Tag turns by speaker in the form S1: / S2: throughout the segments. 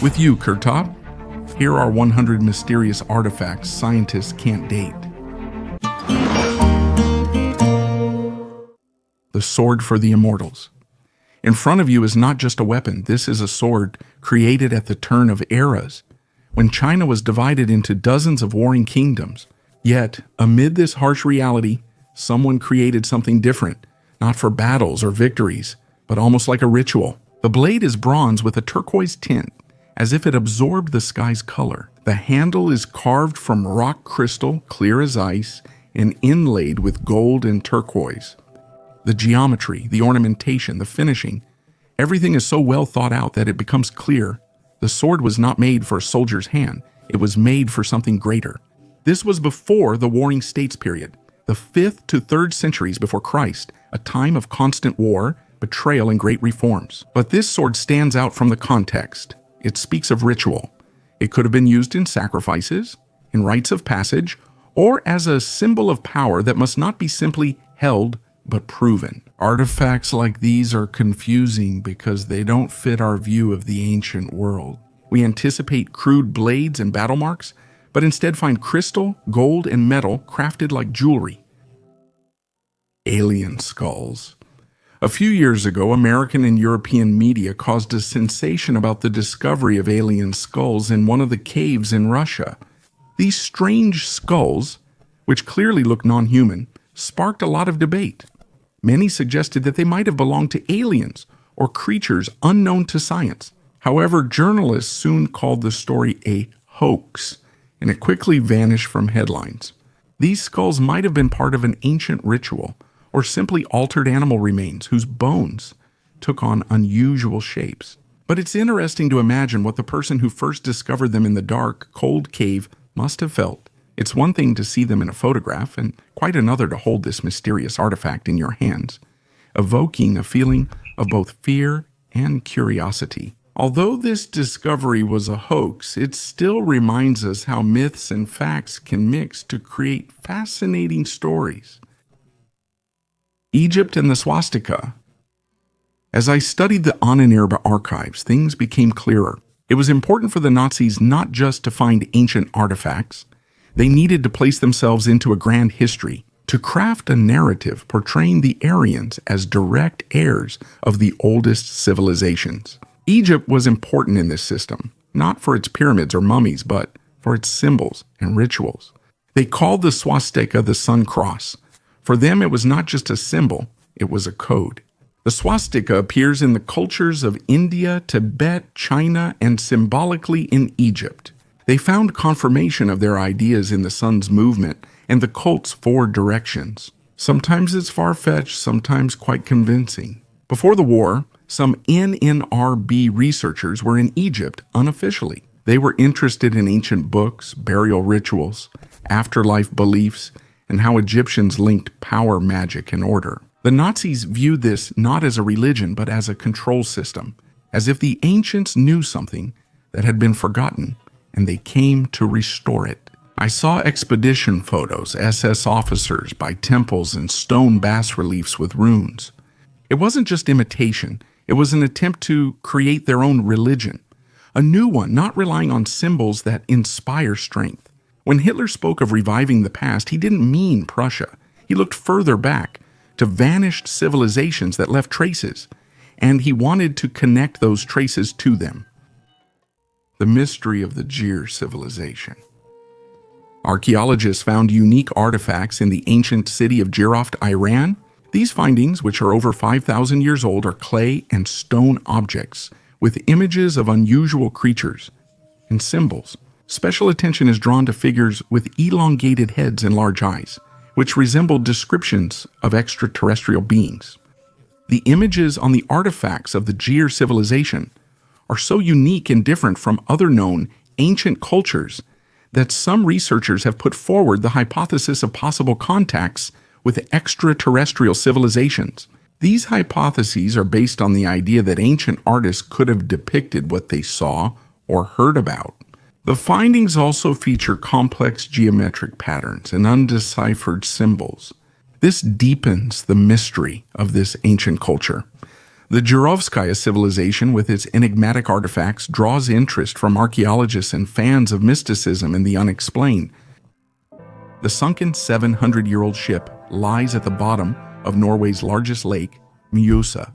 S1: With you, Kurtop. Here are 100 mysterious artifacts scientists can't date. The sword for the immortals. In front of you is not just a weapon. This is a sword created at the turn of eras, when China was divided into dozens of warring kingdoms. Yet, amid this harsh reality, someone created something different, not for battles or victories, but almost like a ritual. The blade is bronze with a turquoise tint, as if it absorbed the sky's color. The handle is carved from rock crystal, clear as ice, and inlaid with gold and turquoise. The geometry, the ornamentation, the finishing, everything is so well thought out that it becomes clear the sword was not made for a soldier's hand. It was made for something greater. This was before the Warring States period, the 5th to 3rd centuries before Christ, a time of constant war, betrayal, and great reforms. But this sword stands out from the context. It speaks of ritual. It could have been used in sacrifices, in rites of passage, or as a symbol of power that must not be simply held but proven. Artifacts like these are confusing because they don't fit our view of the ancient world. We anticipate crude blades and battle marks, but instead find crystal, gold, and metal crafted like jewelry. Alien skulls. A few years ago, American and European media caused a sensation about the discovery of alien skulls in one of the caves in Russia. These strange skulls, which clearly look non-human, sparked a lot of debate. Many suggested that they might have belonged to aliens or creatures unknown to science. However, journalists soon called the story a hoax, and it quickly vanished from headlines. These skulls might have been part of an ancient ritual, or simply altered animal remains whose bones took on unusual shapes. But it's interesting to imagine what the person who first discovered them in the dark, cold cave must have felt. It's one thing to see them in a photograph, and quite another to hold this mysterious artifact in your hands, evoking a feeling of both fear and curiosity. Although this discovery was a hoax, it still reminds us how myths and facts can mix to create fascinating stories. Egypt and the swastika. As I studied the Ahnenerbe archives, things became clearer. It was important for the Nazis not just to find ancient artifacts. They needed to place themselves into a grand history, to craft a narrative portraying the Aryans as direct heirs of the oldest civilizations. Egypt was important in this system, not for its pyramids or mummies, but for its symbols and rituals. They called the swastika the sun cross. For them, it was not just a symbol, it was a code. The swastika appears in the cultures of India, Tibet, China, and symbolically in Egypt. They found confirmation of their ideas in the sun's movement and the cult's 4 directions. Sometimes it's far-fetched, sometimes quite convincing. Before the war, some NNRB researchers were in Egypt unofficially. They were interested in ancient books, burial rituals, afterlife beliefs, and how Egyptians linked power, magic, and order. The Nazis viewed this not as a religion, but as a control system, as if the ancients knew something that had been forgotten, and they came to restore it. I saw expedition photos, SS officers by temples and stone bas-reliefs with runes. It wasn't just imitation, it was an attempt to create their own religion, a new one, not relying on symbols that inspire strength. When Hitler spoke of reviving the past, he didn't mean Prussia. He looked further back to vanished civilizations that left traces, and he wanted to connect those traces to them. The mystery of the Jir civilization. Archaeologists found unique artifacts in the ancient city of Jiroft, Iran. These findings, which are over 5,000 years old, are clay and stone objects with images of unusual creatures and symbols. Special attention is drawn to figures with elongated heads and large eyes, which resemble descriptions of extraterrestrial beings. The images on the artifacts of the Jir civilization are so unique and different from other known ancient cultures that some researchers have put forward the hypothesis of possible contacts with extraterrestrial civilizations. These hypotheses are based on the idea that ancient artists could have depicted what they saw or heard about. The findings also feature complex geometric patterns and undeciphered symbols. This deepens the mystery of this ancient culture. The Jurovskaya civilization, with its enigmatic artifacts, draws interest from archaeologists and fans of mysticism and the unexplained. The sunken 700-year-old ship lies at the bottom of Norway's largest lake, Mjøsa.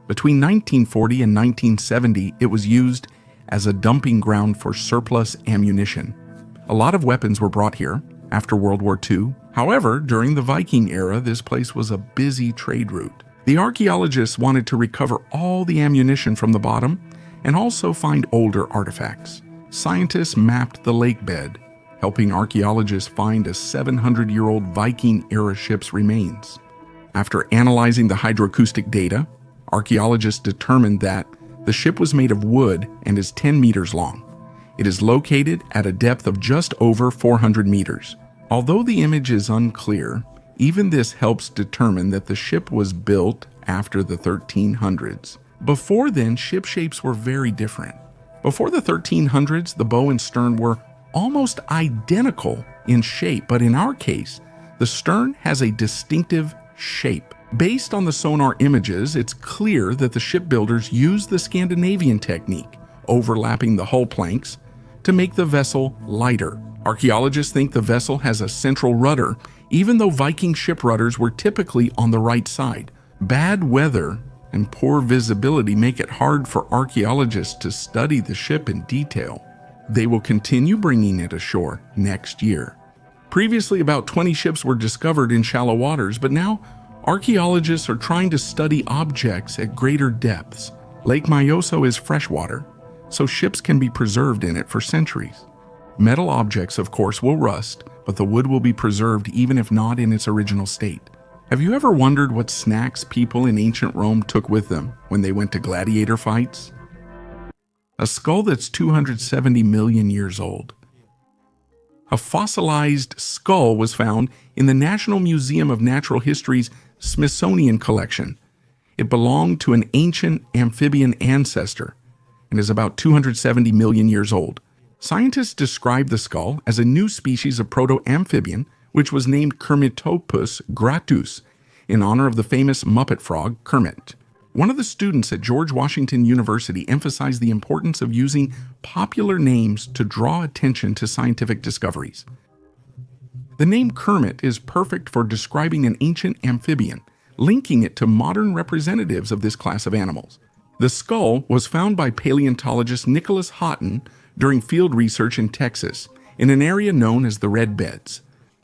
S1: Between 1940 and 1970, it was used as a dumping ground for surplus ammunition. A lot of weapons were brought here after World War II. However, during the Viking era, this place was a busy trade route. The archaeologists wanted to recover all the ammunition from the bottom and also find older artifacts. Scientists mapped the lake bed, helping archaeologists find a 700-year-old Viking-era ship's remains. After analyzing the hydroacoustic data, archaeologists determined that the ship was made of wood and is 10 meters long. It is located at a depth of just over 400 meters. Although the image is unclear, even this helps determine that the ship was built after the 1300s. Before then, ship shapes were very different. Before the 1300s, the bow and stern were almost identical in shape, but in our case, the stern has a distinctive shape. Based on the sonar images, it's clear that the shipbuilders used the Scandinavian technique, overlapping the hull planks, to make the vessel lighter. Archaeologists think the vessel has a central rudder, even though Viking ship rudders were typically on the right side. Bad weather and poor visibility make it hard for archaeologists to study the ship in detail. They will continue bringing it ashore next year. Previously, about 20 ships were discovered in shallow waters, but now archaeologists are trying to study objects at greater depths. Lake Mjøsa is freshwater, so ships can be preserved in it for centuries. Metal objects, of course, will rust, but the wood will be preserved even if not in its original state. Have you ever wondered what snacks people in ancient Rome took with them when they went to gladiator fights? A skull that's 270 million years old. A fossilized skull was found in the National Museum of Natural History's Smithsonian collection. It belonged to an ancient amphibian ancestor and is about 270 million years old. Scientists describe the skull as a new species of proto-amphibian, which was named Kermitopus gratus, in honor of the famous Muppet frog, Kermit. One of the students at George Washington University emphasized the importance of using popular names to draw attention to scientific discoveries. The name Kermit is perfect for describing an ancient amphibian, linking it to modern representatives of this class of animals. The skull was found by paleontologist Nicholas Houghton during field research in Texas, in an area known as the Red Beds.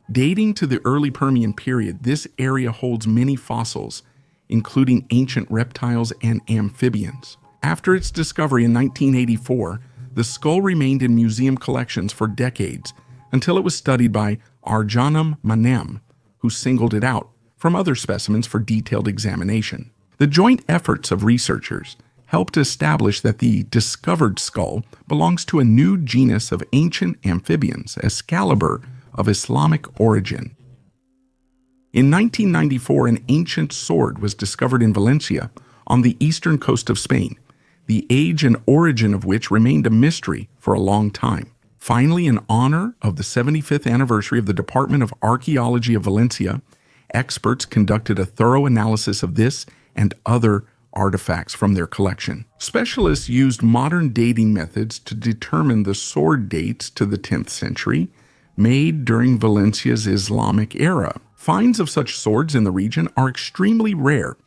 S1: Dating to the early Permian period, this area holds many fossils, including ancient reptiles and amphibians. After its discovery in 1984, the skull remained in museum collections for decades until it was studied by Arjanam Manam, who singled it out from other specimens for detailed examination. The joint efforts of researchers helped establish that the discovered skull belongs to a new genus of ancient amphibians, Excalibur, of Islamic origin. In 1994, an ancient sword was discovered in Valencia on the eastern coast of Spain, the age and origin of which remained a mystery for a long time. Finally, in honor of the 75th anniversary of the Department of Archaeology of Valencia, experts conducted a thorough analysis of this and other artifacts from their collection. Specialists used modern dating methods to determine the sword dates to the 10th century, made during Valencia's Islamic era. Finds of such swords in the region are extremely rare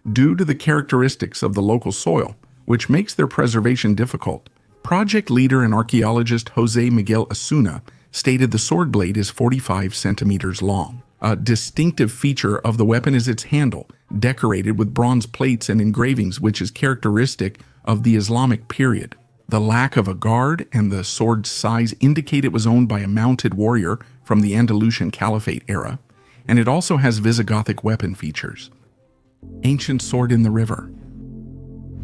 S1: due to the characteristics of the local soil, which makes their preservation difficult. Project leader and archaeologist Jose Miguel Asuna stated the sword blade is 45 centimeters long. A distinctive feature of the weapon is its handle, decorated with bronze plates and engravings, which is characteristic of the Islamic period. The lack of a guard and the sword's size indicate it was owned by a mounted warrior from the Andalusian Caliphate era, and it also has Visigothic weapon features. Ancient sword in the river.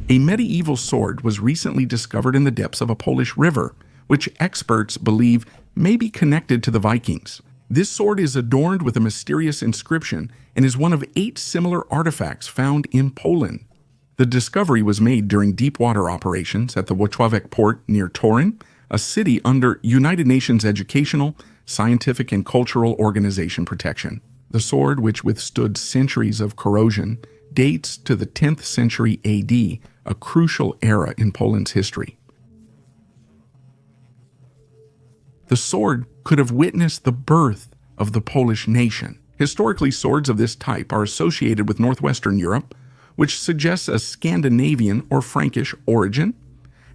S1: A medieval sword was recently discovered in the depths of a Polish river, which experts believe may be connected to the Vikings. This sword is adorned with a mysterious inscription and is one of 8 similar artifacts found in Poland. The discovery was made during deep-water operations at the Włocławek port near Torun, a city under United Nations Educational, Scientific, and Cultural Organization protection. The sword, which withstood centuries of corrosion, dates to the 10th century AD, a crucial era in Poland's history. The sword could have witnessed the birth of the Polish nation. Historically, swords of this type are associated with northwestern Europe, which suggests a Scandinavian or Frankish origin.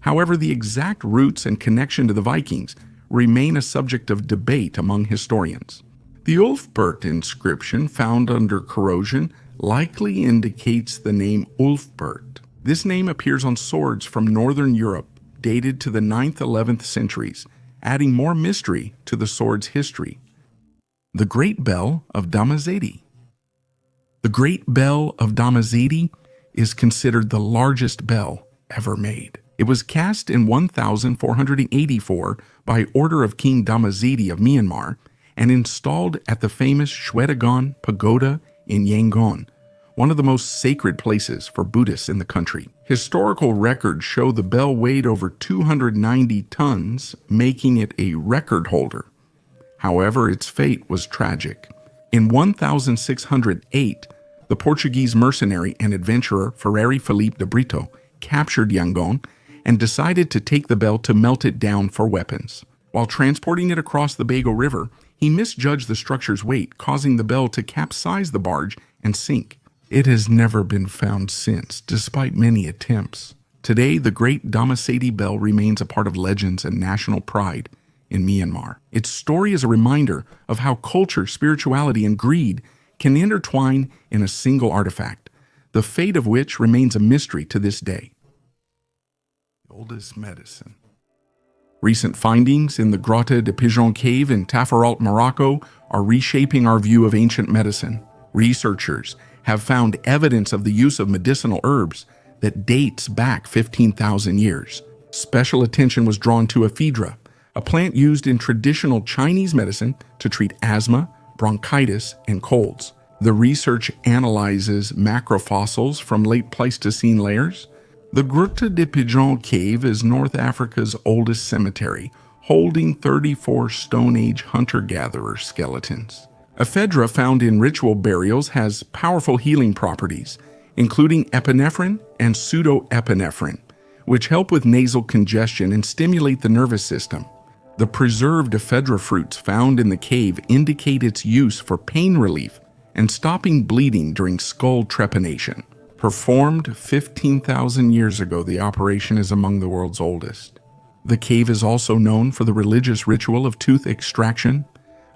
S1: However, the exact roots and connection to the Vikings remain a subject of debate among historians. The Ulfbert inscription found under corrosion likely indicates the name Ulfbert. This name appears on swords from northern Europe dated to the 9th–11th centuries, adding more mystery to the sword's history. The Great Bell of Domazeti. The Great Bell of Domazeti is considered the largest bell ever made. It was cast in 1484 by order of King Domazeti of Myanmar and installed at the famous Shwedagon Pagoda in Yangon, one of the most sacred places for Buddhists in the country. Historical records show the bell weighed over 290 tons, making it a record holder. However, its fate was tragic. In 1608, the Portuguese mercenary and adventurer Frei Filipe de Brito captured Yangon and decided to take the bell to melt it down for weapons. While transporting it across the Bago River, he misjudged the structure's weight, causing the bell to capsize the barge and sink. It has never been found since, despite many attempts. Today, the Great Domazeti Bell remains a part of legends and national pride in Myanmar. Its story is a reminder of how culture, spirituality, and greed can intertwine in a single artifact, the fate of which remains a mystery to this day. Oldest medicine. Recent findings in the Grotta de Pigeon Cave in Tafaralt, Morocco, are reshaping our view of ancient medicine. Researchers have found evidence of the use of medicinal herbs that dates back 15,000 years. Special attention was drawn to ephedra, a plant used in traditional Chinese medicine to treat asthma, bronchitis, and colds. The research analyzes macrofossils from late Pleistocene layers. The Grotta de Pigeon Cave is North Africa's oldest cemetery, holding 34 Stone Age hunter-gatherer skeletons. Ephedra found in ritual burials has powerful healing properties, including epinephrine and pseudoepinephrine, which help with nasal congestion and stimulate the nervous system. The preserved ephedra fruits found in the cave indicate its use for pain relief and stopping bleeding during skull trepanation. Performed 15,000 years ago, the operation is among the world's oldest. The cave is also known for the religious ritual of tooth extraction,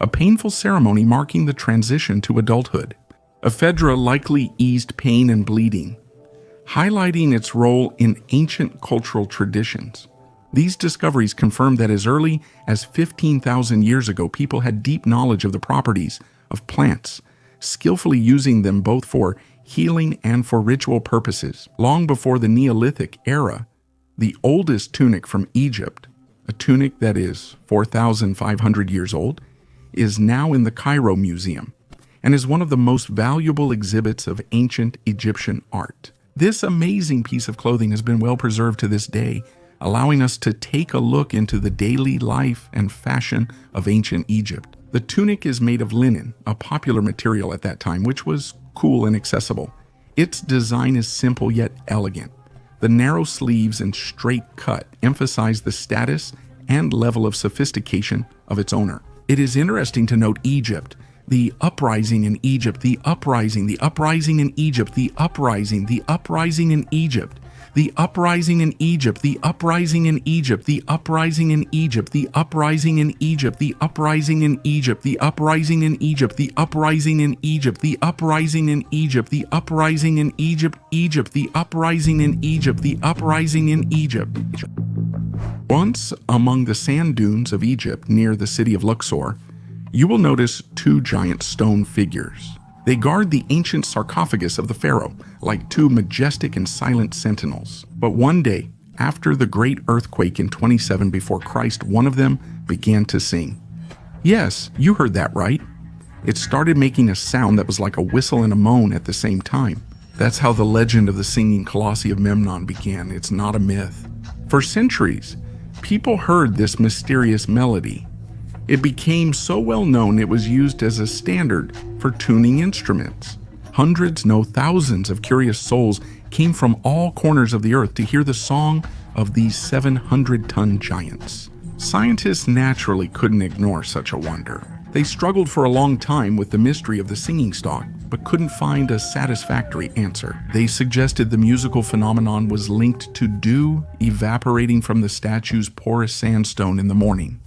S1: a painful ceremony marking the transition to adulthood. Ephedra likely eased pain and bleeding, highlighting its role in ancient cultural traditions. These discoveries confirm that as early as 15,000 years ago, people had deep knowledge of the properties of plants, skillfully using them both for healing and for ritual purposes. Long before the Neolithic era, the oldest tunic from Egypt, a tunic that is 4,500 years old, is now in the Cairo Museum and is one of the most valuable exhibits of ancient Egyptian art. This amazing piece of clothing has been well preserved to this day, allowing us to take a look into the daily life and fashion of ancient Egypt. The tunic is made of linen, a popular material at that time, which was cool and accessible. Its design is simple yet elegant. The narrow sleeves and straight cut emphasize the status and level of sophistication of its owner. It is interesting to note Egypt, the uprising in Egypt, the uprising in Egypt, the uprising in Egypt, the uprising in Egypt, the uprising in Egypt, the uprising in Egypt, the uprising in Egypt, the uprising in Egypt, the uprising in Egypt, the uprising in Egypt, the uprising in Egypt, the uprising in Egypt, Egypt, the uprising in Egypt, the uprising in Egypt. Once among the sand dunes of Egypt near the city of Luxor, you will notice two giant stone figures. They guard the ancient sarcophagus of the pharaoh, like two majestic and silent sentinels. But one day, after the great earthquake in 27 before Christ, one of them began to sing. Yes, you heard that right. It started making a sound that was like a whistle and a moan at the same time. That's how the legend of the singing Colossi of Memnon began. It's not a myth. For centuries, people heard this mysterious melody. It became so well known it was used as a standard for tuning instruments. Hundreds, no thousands of curious souls came from all corners of the earth to hear the song of these 700-ton giants. Scientists naturally couldn't ignore such a wonder. They struggled for a long time with the mystery of the singing stock, but couldn't find a satisfactory answer. They suggested the musical phenomenon was linked to dew evaporating from the statue's porous sandstone in the morning,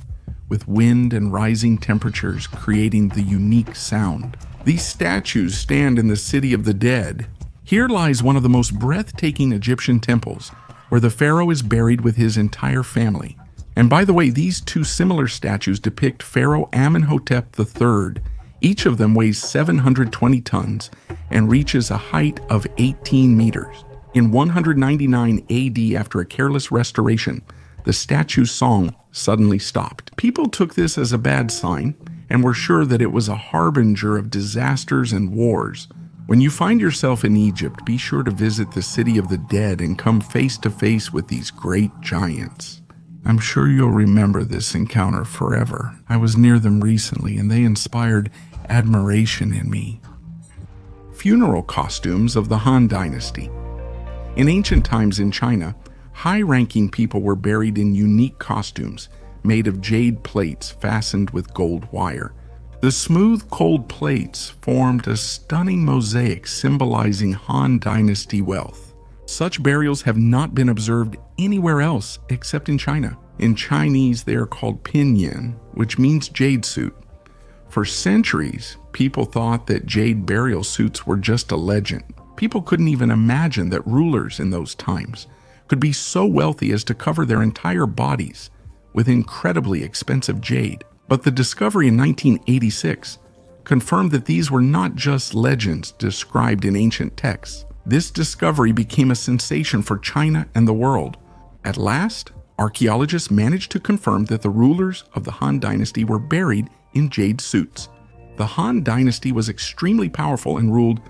S1: with wind and rising temperatures creating the unique sound. These statues stand in the City of the Dead. Here lies one of the most breathtaking Egyptian temples, where the pharaoh is buried with his entire family. And by the way, these two similar statues depict Pharaoh Amenhotep III. Each of them weighs 720 tons and reaches a height of 18 meters. In 199 AD, after a careless restoration, the statue's song suddenly stopped. People took this as a bad sign and were sure that it was a harbinger of disasters and wars. When you find yourself in Egypt, be sure to visit the City of the Dead and come face to face with these great giants. I'm sure you'll remember this encounter forever. I was near them recently and they inspired admiration in me. Funeral costumes of the Han Dynasty. In ancient times in China, high-ranking people were buried in unique costumes made of jade plates fastened with gold wire. The smooth, cold plates formed a stunning mosaic symbolizing Han Dynasty wealth. Such burials have not been observed anywhere else except in China. In Chinese, they are called pinyin, which means jade suit. For centuries, people thought that jade burial suits were just a legend. People couldn't even imagine that rulers in those times could be so wealthy as to cover their entire bodies with incredibly expensive jade. But the discovery in 1986 confirmed that these were not just legends described in ancient texts. This discovery became a sensation for China and the world. At last, archaeologists managed to confirm that the rulers of the Han Dynasty were buried in jade suits. The Han Dynasty was extremely powerful and ruled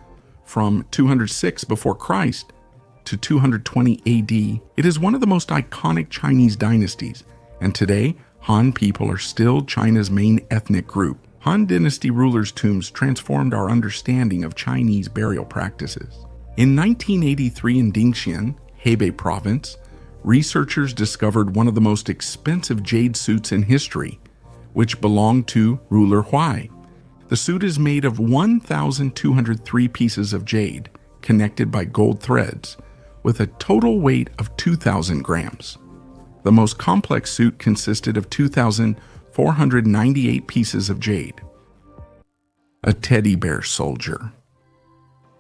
S1: from 206 before Christ to 220 AD. It is one of the most iconic Chinese dynasties, and today, Han people are still China's main ethnic group. Han Dynasty rulers' tombs transformed our understanding of Chinese burial practices. In 1983 in Dingxian, Hebei province, researchers discovered one of the most expensive jade suits in history, which belonged to ruler Huai. The suit is made of 1,203 pieces of jade, connected by gold threads, with a total weight of 2,000 grams. The most complex suit consisted of 2,498 pieces of jade. A teddy bear soldier.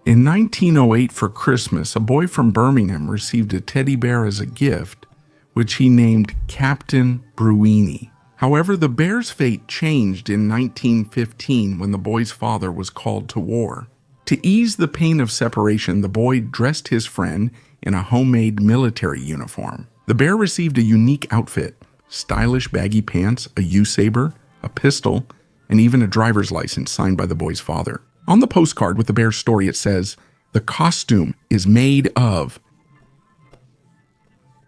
S1: In 1908 for Christmas, a boy from Birmingham received a teddy bear as a gift, which he named Captain Bruini. However, the bear's fate changed in 1915 when the boy's father was called to war. To ease the pain of separation, the boy dressed his friend in a homemade military uniform. The bear received a unique outfit: stylish baggy pants, a U-saber, a pistol, and even a driver's license signed by the boy's father. On the postcard with the bear's story, it says, "The costume is made of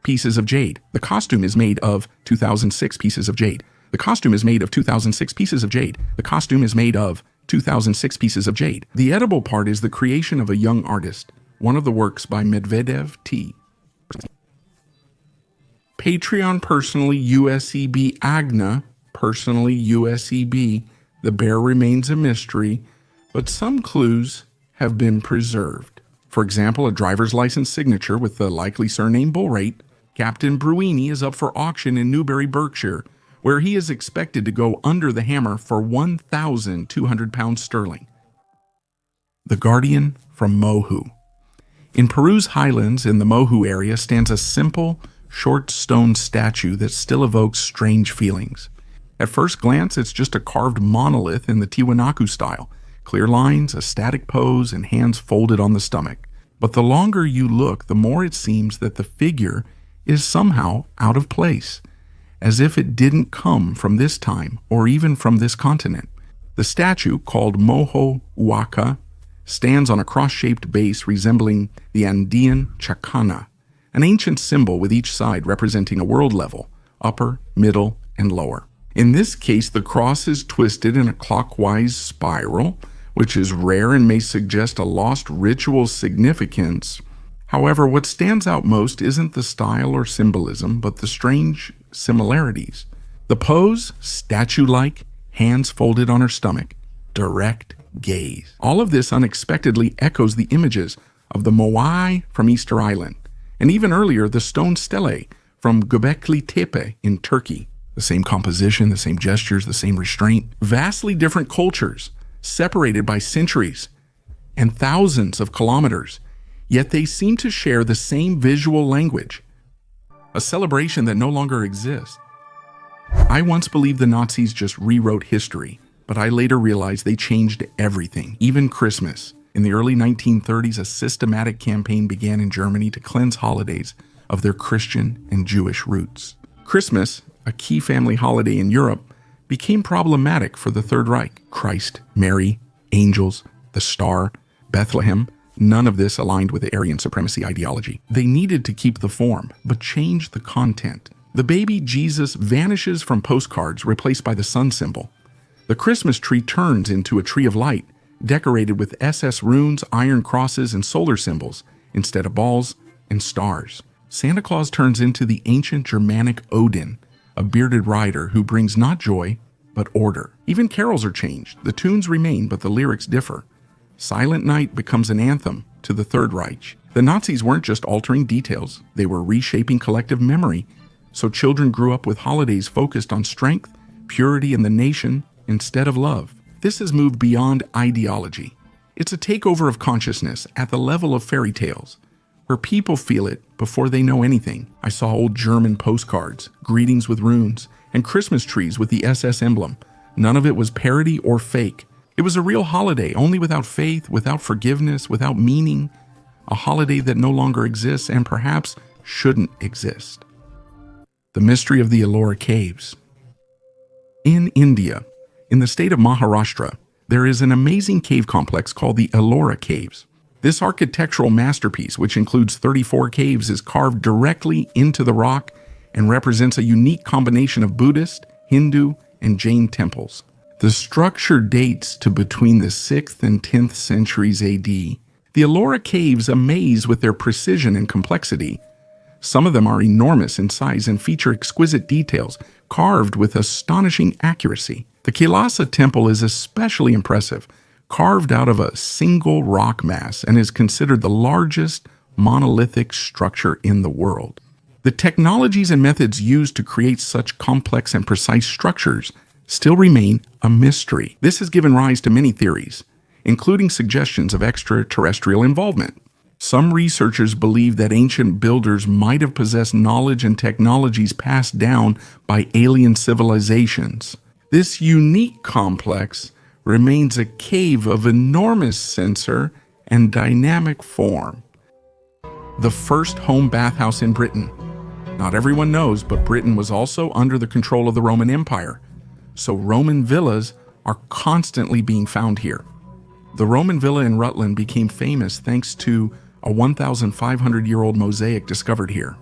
S1: pieces of jade. The costume is made of 2,006 pieces of jade. The costume is made of 2,006 pieces of jade. The costume is made of 2,006 pieces of jade." The edible part is the creation of a young artist, one of the works by Medvedev T. Patreon personally USEB Agna, personally USEB. The bear remains a mystery, but some clues have been preserved. For example, a driver's license signature with the likely surname Bullrate. Captain Bruini is up for auction in Newbury, Berkshire, where he is expected to go under the hammer for 1,200 pounds sterling. The Guardian from Mohu. In Peru's highlands in the Mohu area stands a simple, short stone statue that still evokes strange feelings. At first glance, it's just a carved monolith in the Tiwanaku style. Clear lines, a static pose, and hands folded on the stomach. But the longer you look, the more it seems that the figure is somehow out of place, as if it didn't come from this time or even from this continent. The statue, called Moho Huaca, stands on a cross-shaped base resembling the Andean chacana, an ancient symbol with each side representing a world level, upper, middle, and lower. In this case, the cross is twisted in a clockwise spiral, which is rare and may suggest a lost ritual significance. However, what stands out most isn't the style or symbolism, but the strange similarities. The pose, statue-like, hands folded on her stomach, direct gaze. All of this unexpectedly echoes the images of the Moai from Easter Island, and even earlier the stone stele from Göbekli Tepe in Turkey. The same composition, the same gestures, the same restraint. Vastly different cultures, separated by centuries and thousands of kilometers, yet they seem to share the same visual language, a celebration that no longer exists. I once believed the Nazis just rewrote history, but I later realized they changed everything, even Christmas. In the early 1930s, a systematic campaign began in Germany to cleanse holidays of their Christian and Jewish roots. Christmas, a key family holiday in Europe, became problematic for the Third Reich. Christ, Mary, angels, the star, Bethlehem, none of this aligned with the Aryan supremacy ideology. They needed to keep the form, but change the content. The baby Jesus vanishes from postcards replaced by the sun symbol. The Christmas tree turns into a tree of light, decorated with SS runes, iron crosses, and solar symbols, instead of balls and stars. Santa Claus turns into the ancient Germanic Odin, a bearded rider who brings not joy, but order. Even carols are changed. The tunes remain, but the lyrics differ. Silent Night becomes an anthem to the Third Reich. The Nazis weren't just altering details, they were reshaping collective memory, so children grew up with holidays focused on strength, purity, and the nation instead of love. This has moved beyond ideology. It's a takeover of consciousness at the level of fairy tales, where people feel it before they know anything. I saw old German postcards, greetings with runes, and Christmas trees with the SS emblem. None of it was parody or fake. It was a real holiday, only without faith, without forgiveness, without meaning. A holiday that no longer exists and perhaps shouldn't exist. The mystery of the Ellora Caves. In India, in the state of Maharashtra, there is an amazing cave complex called the Ellora Caves. This architectural masterpiece, which includes 34 caves, is carved directly into the rock and represents a unique combination of Buddhist, Hindu, and Jain temples. The structure dates to between the 6th and 10th centuries AD. The Ellora Caves amaze with their precision and complexity. Some of them are enormous in size and feature exquisite details, carved with astonishing accuracy. The Kailasa Temple is especially impressive, carved out of a single rock mass, and is considered the largest monolithic structure in the world. The technologies and methods used to create such complex and precise structures still remain a mystery. This has given rise to many theories, including suggestions of extraterrestrial involvement. Some researchers believe that ancient builders might have possessed knowledge and technologies passed down by alien civilizations. This unique complex remains a cave of enormous sensor and dynamic form. The first home bathhouse in Britain. Not everyone knows, but Britain was also under the control of the Roman Empire, so Roman villas are constantly being found here. The Roman villa in Rutland became famous thanks to a 1,500-year-old mosaic discovered here.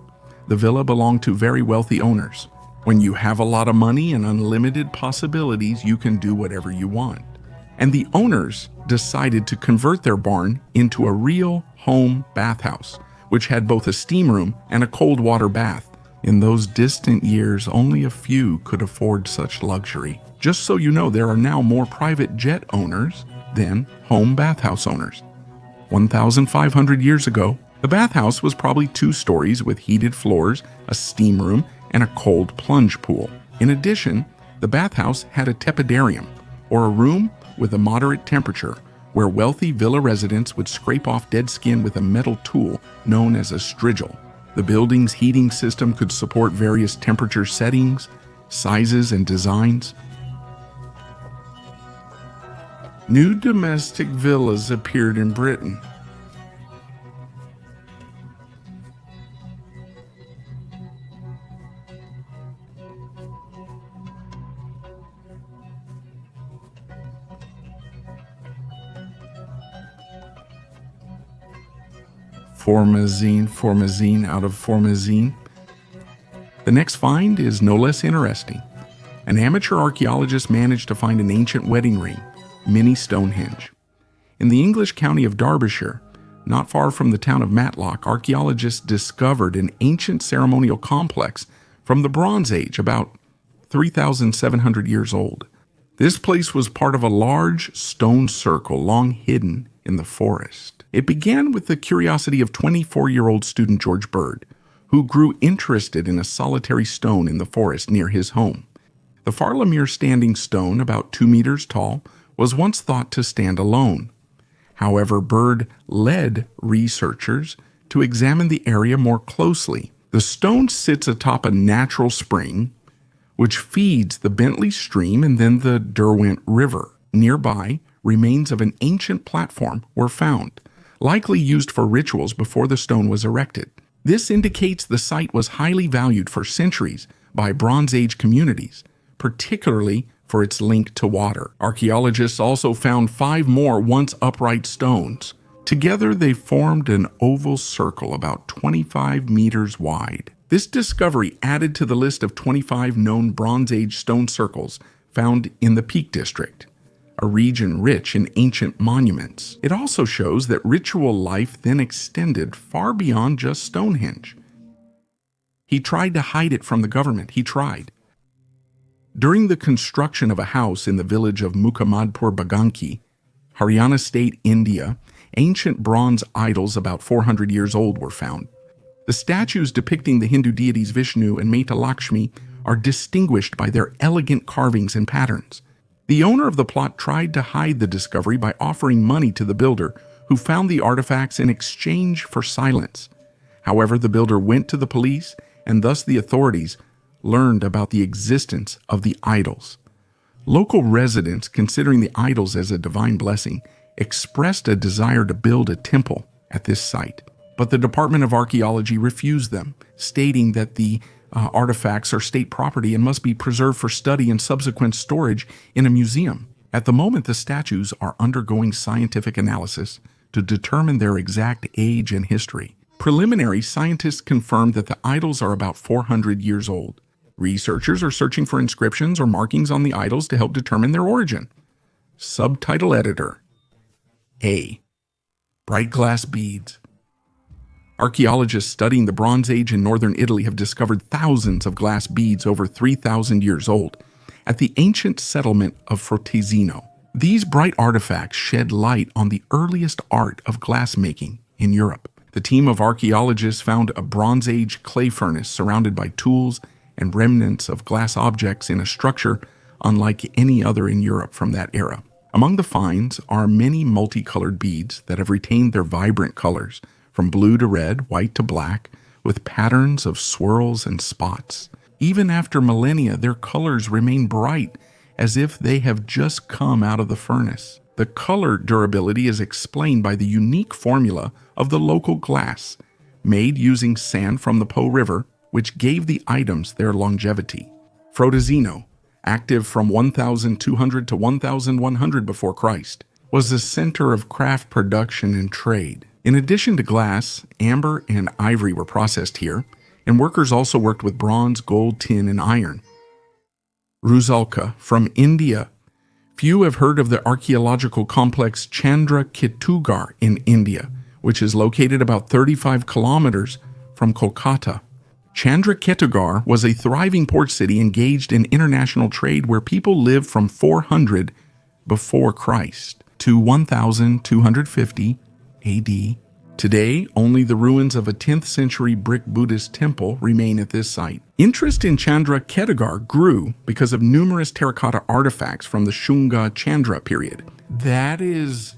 S1: The villa belonged to very wealthy owners. When you have a lot of money and unlimited possibilities, you can do whatever you want. And the owners decided to convert their barn into a real home bathhouse, which had both a steam room and a cold water bath. In those distant years, only a few could afford such luxury. Just so you know, there are now more private jet owners than home bathhouse owners. 1,500 years ago, the bathhouse was probably 2 stories with heated floors, a steam room, and a cold plunge pool. In addition, the bathhouse had a tepidarium, or a room with a moderate temperature, where wealthy villa residents would scrape off dead skin with a metal tool known as a strigil. The building's heating system could support various temperature settings, sizes, and designs. New domestic villas appeared in Britain. Formazine out of Formazine. The next find is no less interesting. An amateur archaeologist managed to find an ancient wedding ring, mini Stonehenge. In the English county of Derbyshire, not far from the town of Matlock, archaeologists discovered an ancient ceremonial complex from the Bronze Age, about 3,700 years old. This place was part of a large stone circle long hidden in the forest. It began with the curiosity of 24-year-old student George Bird, who grew interested in a solitary stone in the forest near his home. The Farlamere standing stone, about 2 meters tall, was once thought to stand alone. However, Bird led researchers to examine the area more closely. The stone sits atop a natural spring, which feeds the Bentley Stream and then the Derwent River. Nearby, remains of an ancient platform were found, likely used for rituals before the stone was erected. This indicates the site was highly valued for centuries by Bronze Age communities, particularly for its link to water. Archaeologists also found 5 more once upright stones. Together, they formed an oval circle about 25 meters wide. This discovery added to the list of 25 known Bronze Age stone circles found in the Peak District, a region rich in ancient monuments. It also shows that ritual life then extended far beyond just Stonehenge. He tried to hide it from the government. During the construction of a house in the village of Muhammadpur Baganki, Haryana State, India, ancient bronze idols about 400 years old were found. The statues depicting the Hindu deities Vishnu and Mata Lakshmi are distinguished by their elegant carvings and patterns. The owner of the plot tried to hide the discovery by offering money to the builder, who found the artifacts in exchange for silence. However, the builder went to the police, and thus the authorities learned about the existence of the idols. Local residents, considering the idols as a divine blessing, expressed a desire to build a temple at this site. But the Department of Archaeology refused them, stating that the artifacts are state property and must be preserved for study and subsequent storage in a museum. At the moment, the statues are undergoing scientific analysis to determine their exact age and history. Preliminary scientists confirmed that the idols are about 400 years old. Researchers are searching for inscriptions or markings on the idols to help determine their origin. Subtitle editor: A. Bright glass beads. Archaeologists studying the Bronze Age in northern Italy have discovered thousands of glass beads over 3,000 years old at the ancient settlement of Frontesino. These bright artifacts shed light on the earliest art of glassmaking in Europe. The team of archaeologists found a Bronze Age clay furnace surrounded by tools and remnants of glass objects in a structure unlike any other in Europe from that era. Among the finds are many multicolored beads that have retained their vibrant colors, from blue to red, white to black, with patterns of swirls and spots. Even after millennia, their colors remain bright, as if they have just come out of the furnace. The color durability is explained by the unique formula of the local glass, made using sand from the Po River, which gave the items their longevity. Frontesino, active from 1200 to 1100 before Christ, was the center of craft production and trade. In addition to glass, amber and ivory were processed here, and workers also worked with bronze, gold, tin, and iron. Rusalka, from India. Few have heard of the archaeological complex Chandrakitugar in India, which is located about 35 kilometers from Kolkata. Chandrakitugar was a thriving port city engaged in international trade where people lived from 400 before Christ to 1250 AD. Today, only the ruins of a 10th century brick Buddhist temple remain at this site. Interest in Chandrakitugar grew because of numerous terracotta artifacts from the Shunga Chandra period. That is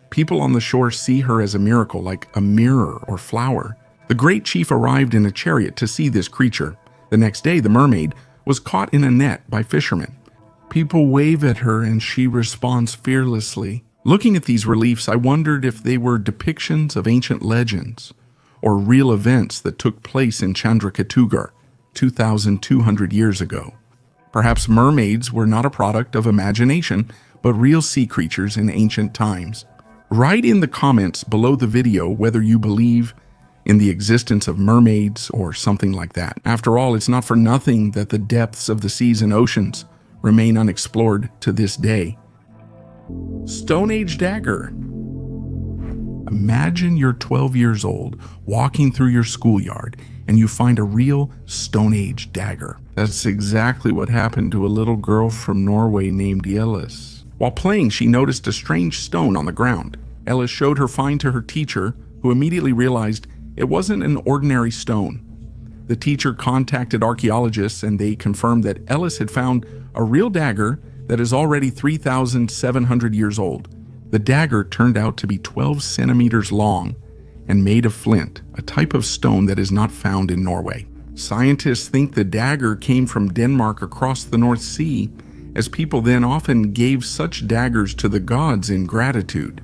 S1: People on the shore see her as a miracle, like a mirror or flower. The great chief arrived in a chariot to see this creature. The next day, the mermaid was caught in a net by fishermen. People wave at her and she responds fearlessly, Looking at these reliefs, I wondered if they were depictions of ancient legends or real events that took place in Chandraketugarh 2,200 years ago. Perhaps mermaids were not a product of imagination, but real sea creatures in ancient times. Write in the comments below the video whether you believe in the existence of mermaids or something like that. After all, it's not for nothing that the depths of the seas and oceans remain unexplored to this day. Stone Age dagger. Imagine you're 12 years old, walking through your schoolyard, and you find a real Stone Age dagger. That's exactly what happened to a little girl from Norway named Ellis. While playing, she noticed a strange stone on the ground. Ellis showed her find to her teacher, who immediately realized it wasn't an ordinary stone. The teacher contacted archaeologists, and they confirmed that Ellis had found a real dagger that is already 3,700 years old. The dagger turned out to be 12 centimeters long and made of flint, a type of stone that is not found in Norway. Scientists think the dagger came from Denmark across the North Sea, as people then often gave such daggers to the gods in gratitude.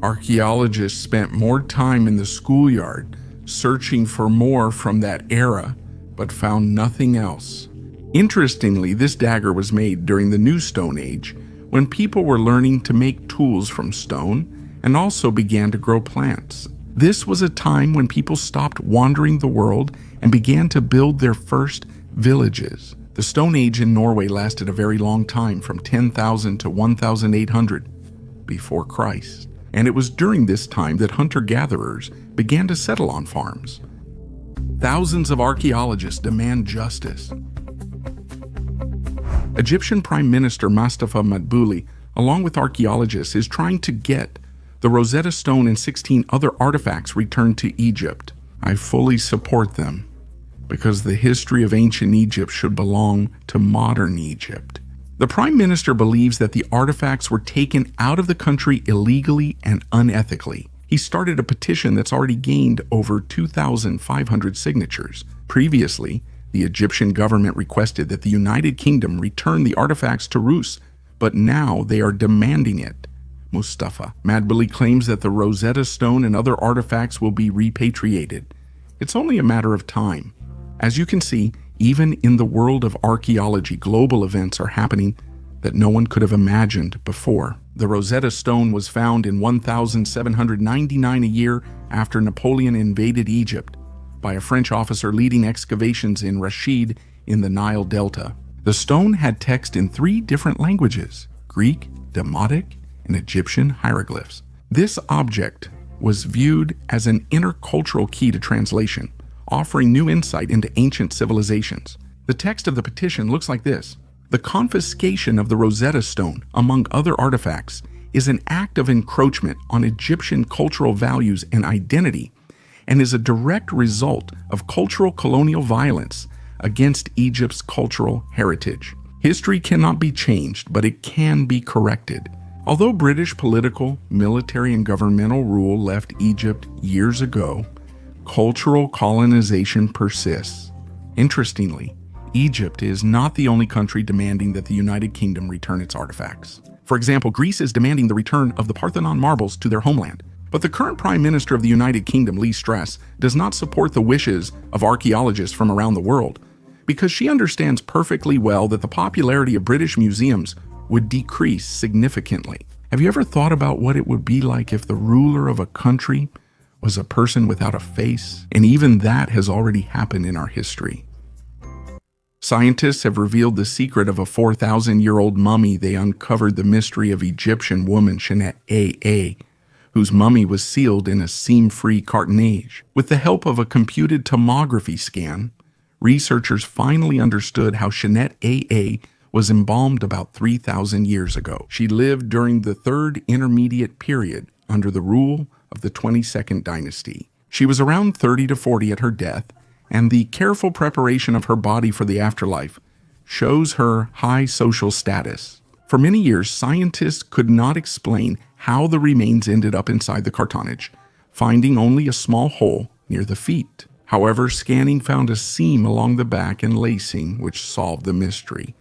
S1: Archaeologists spent more time in the schoolyard searching for more from that era, but found nothing else. Interestingly, this dagger was made during the New Stone Age, when people were learning to make tools from stone and also began to grow plants. This was a time when people stopped wandering the world and began to build their first villages. The Stone Age in Norway lasted a very long time, from 10,000 to 1,800 before Christ. And it was during this time that hunter-gatherers began to settle on farms. Thousands of archaeologists demand justice. Egyptian Prime Minister Mustafa Madbouli, along with archaeologists, is trying to get the Rosetta Stone and 16 other artifacts returned to Egypt. I fully support them, because the history of ancient Egypt should belong to modern Egypt. The Prime Minister believes that the artifacts were taken out of the country illegally and unethically. He started a petition that's already gained over 2,500 signatures. Previously, the Egyptian government requested that the United Kingdom return the artifacts to Rus, but now they are demanding it. Mustafa Madbouli claims that the Rosetta Stone and other artifacts will be repatriated. It's only a matter of time. As you can see, even in the world of archaeology, global events are happening that no one could have imagined before. The Rosetta Stone was found in 1799, a year after Napoleon invaded Egypt, by a French officer leading excavations in Rashid in the Nile Delta. The stone had text in 3 different languages: Greek, Demotic, and Egyptian hieroglyphs. This object was viewed as an intercultural key to translation, offering new insight into ancient civilizations. The text of the petition looks like this: the confiscation of the Rosetta Stone, among other artifacts, is an act of encroachment on Egyptian cultural values and identity, and is a direct result of cultural colonial violence against Egypt's cultural heritage. History cannot be changed, but it can be corrected. Although British political, military, and governmental rule left Egypt years ago, cultural colonization persists. Interestingly, Egypt is not the only country demanding that the United Kingdom return its artifacts. For example, Greece is demanding the return of the Parthenon marbles to their homeland. But the current Prime Minister of the United Kingdom, Liz Truss, does not support the wishes of archaeologists from around the world, because she understands perfectly well that the popularity of British museums would decrease significantly. Have you ever thought about what it would be like if the ruler of a country was a person without a face? And even that has already happened in our history. Scientists have revealed the secret of a 4,000-year-old mummy. They uncovered the mystery of Egyptian woman Shenet AA, whose mummy was sealed in a seam-free cartonnage. With the help of a computed tomography scan, researchers finally understood how Shenet AA was embalmed about 3,000 years ago. She lived during the Third Intermediate Period under the rule of the 22nd Dynasty. She was around 30 to 40 at her death, and the careful preparation of her body for the afterlife shows her high social status. For many years, scientists could not explain how the remains ended up inside the cartonnage, finding only a small hole near the feet. However, scanning found a seam along the back and lacing, which solved the mystery.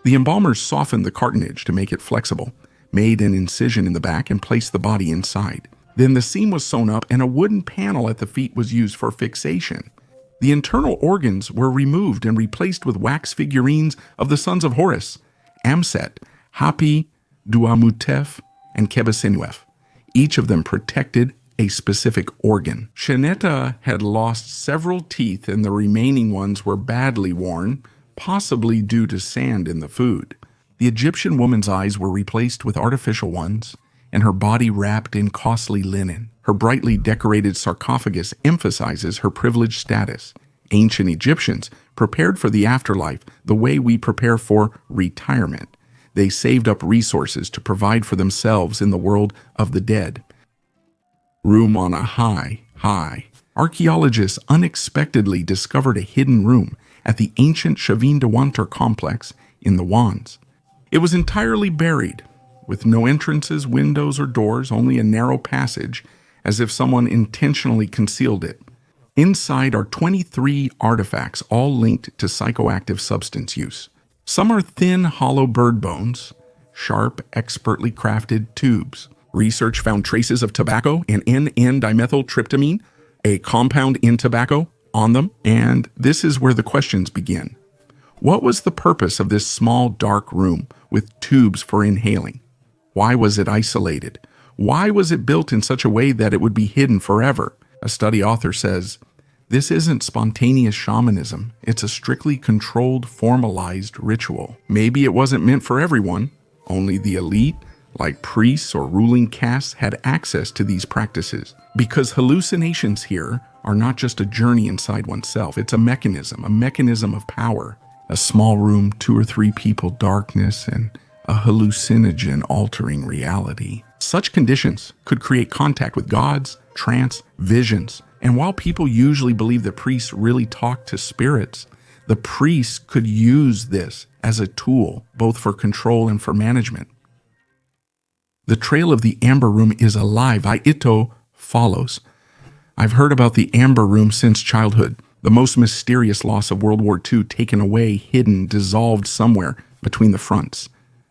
S1: The embalmers softened the cartonnage to make it flexible, made an incision in the back, and placed the body inside. Then the seam was sewn up and a wooden panel at the feet was used for fixation. The internal organs were removed and replaced with wax figurines of the sons of Horus, Amset, Hapi, Duamutef, and Kebesenuef. Each of them protected a specific organ. Sheneta had lost several teeth and the remaining ones were badly worn, possibly due to sand in the food. The Egyptian woman's eyes were replaced with artificial ones, and her body wrapped in costly linen. Her brightly decorated sarcophagus emphasizes her privileged status. Ancient Egyptians prepared for the afterlife the way we prepare for retirement. They saved up resources to provide for themselves in the world of the dead. Room on a high. Archaeologists unexpectedly discovered a hidden room at the ancient Shavin Dewanter complex in the Wands. It was entirely buried, with no entrances, windows, or doors, only a narrow passage, as if someone intentionally concealed it. Inside are 23 artifacts, all linked to psychoactive substance use. Some are thin, hollow bird bones, sharp, expertly crafted tubes. Research found traces of tobacco and N,N-dimethyltryptamine, a compound in tobacco, on them, and this is where the questions begin. What was the purpose of this small, dark room with tubes for inhaling? Why was it isolated? Why was it built in such a way that it would be hidden forever? A study author says, "This isn't spontaneous shamanism. It's a strictly controlled, formalized ritual. Maybe it wasn't meant for everyone. Only the elite, like priests or ruling castes, had access to these practices. Because hallucinations here are not just a journey inside oneself. It's a mechanism of power. A small room, 2 or 3 people, darkness, and a hallucinogen altering reality. Such conditions could create contact with gods, trance, visions. And while people usually believe that priests really talk to spirits, the priests could use this as a tool, both for control and for management. The trail of the Amber Room is alive. Ito follows. I've heard about the Amber Room since childhood. The most mysterious loss of World War II, taken away, hidden, dissolved somewhere between the fronts.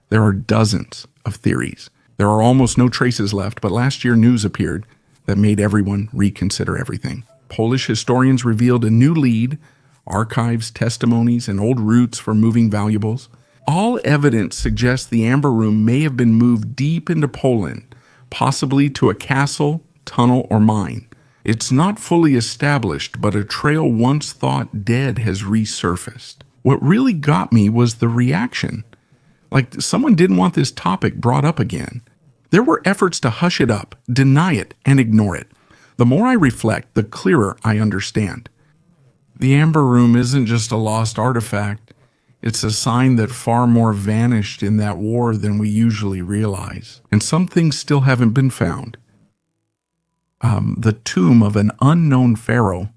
S1: There are dozens of theories. There are almost no traces left, but last year news appeared that made everyone reconsider everything. Polish historians revealed a new lead, archives, testimonies, and old routes for moving valuables. All evidence suggests the Amber Room may have been moved deep into Poland, possibly to a castle, tunnel, or mine. It's not fully established, but a trail once thought dead has resurfaced. What really got me was the reaction. Like someone didn't want this topic brought up again. There were efforts to hush it up, deny it, and ignore it. The more I reflect, the clearer I understand. The Amber Room isn't just a lost artifact. It's a sign that far more vanished in that war than we usually realize. And some things still haven't been found. The tomb of an unknown pharaoh.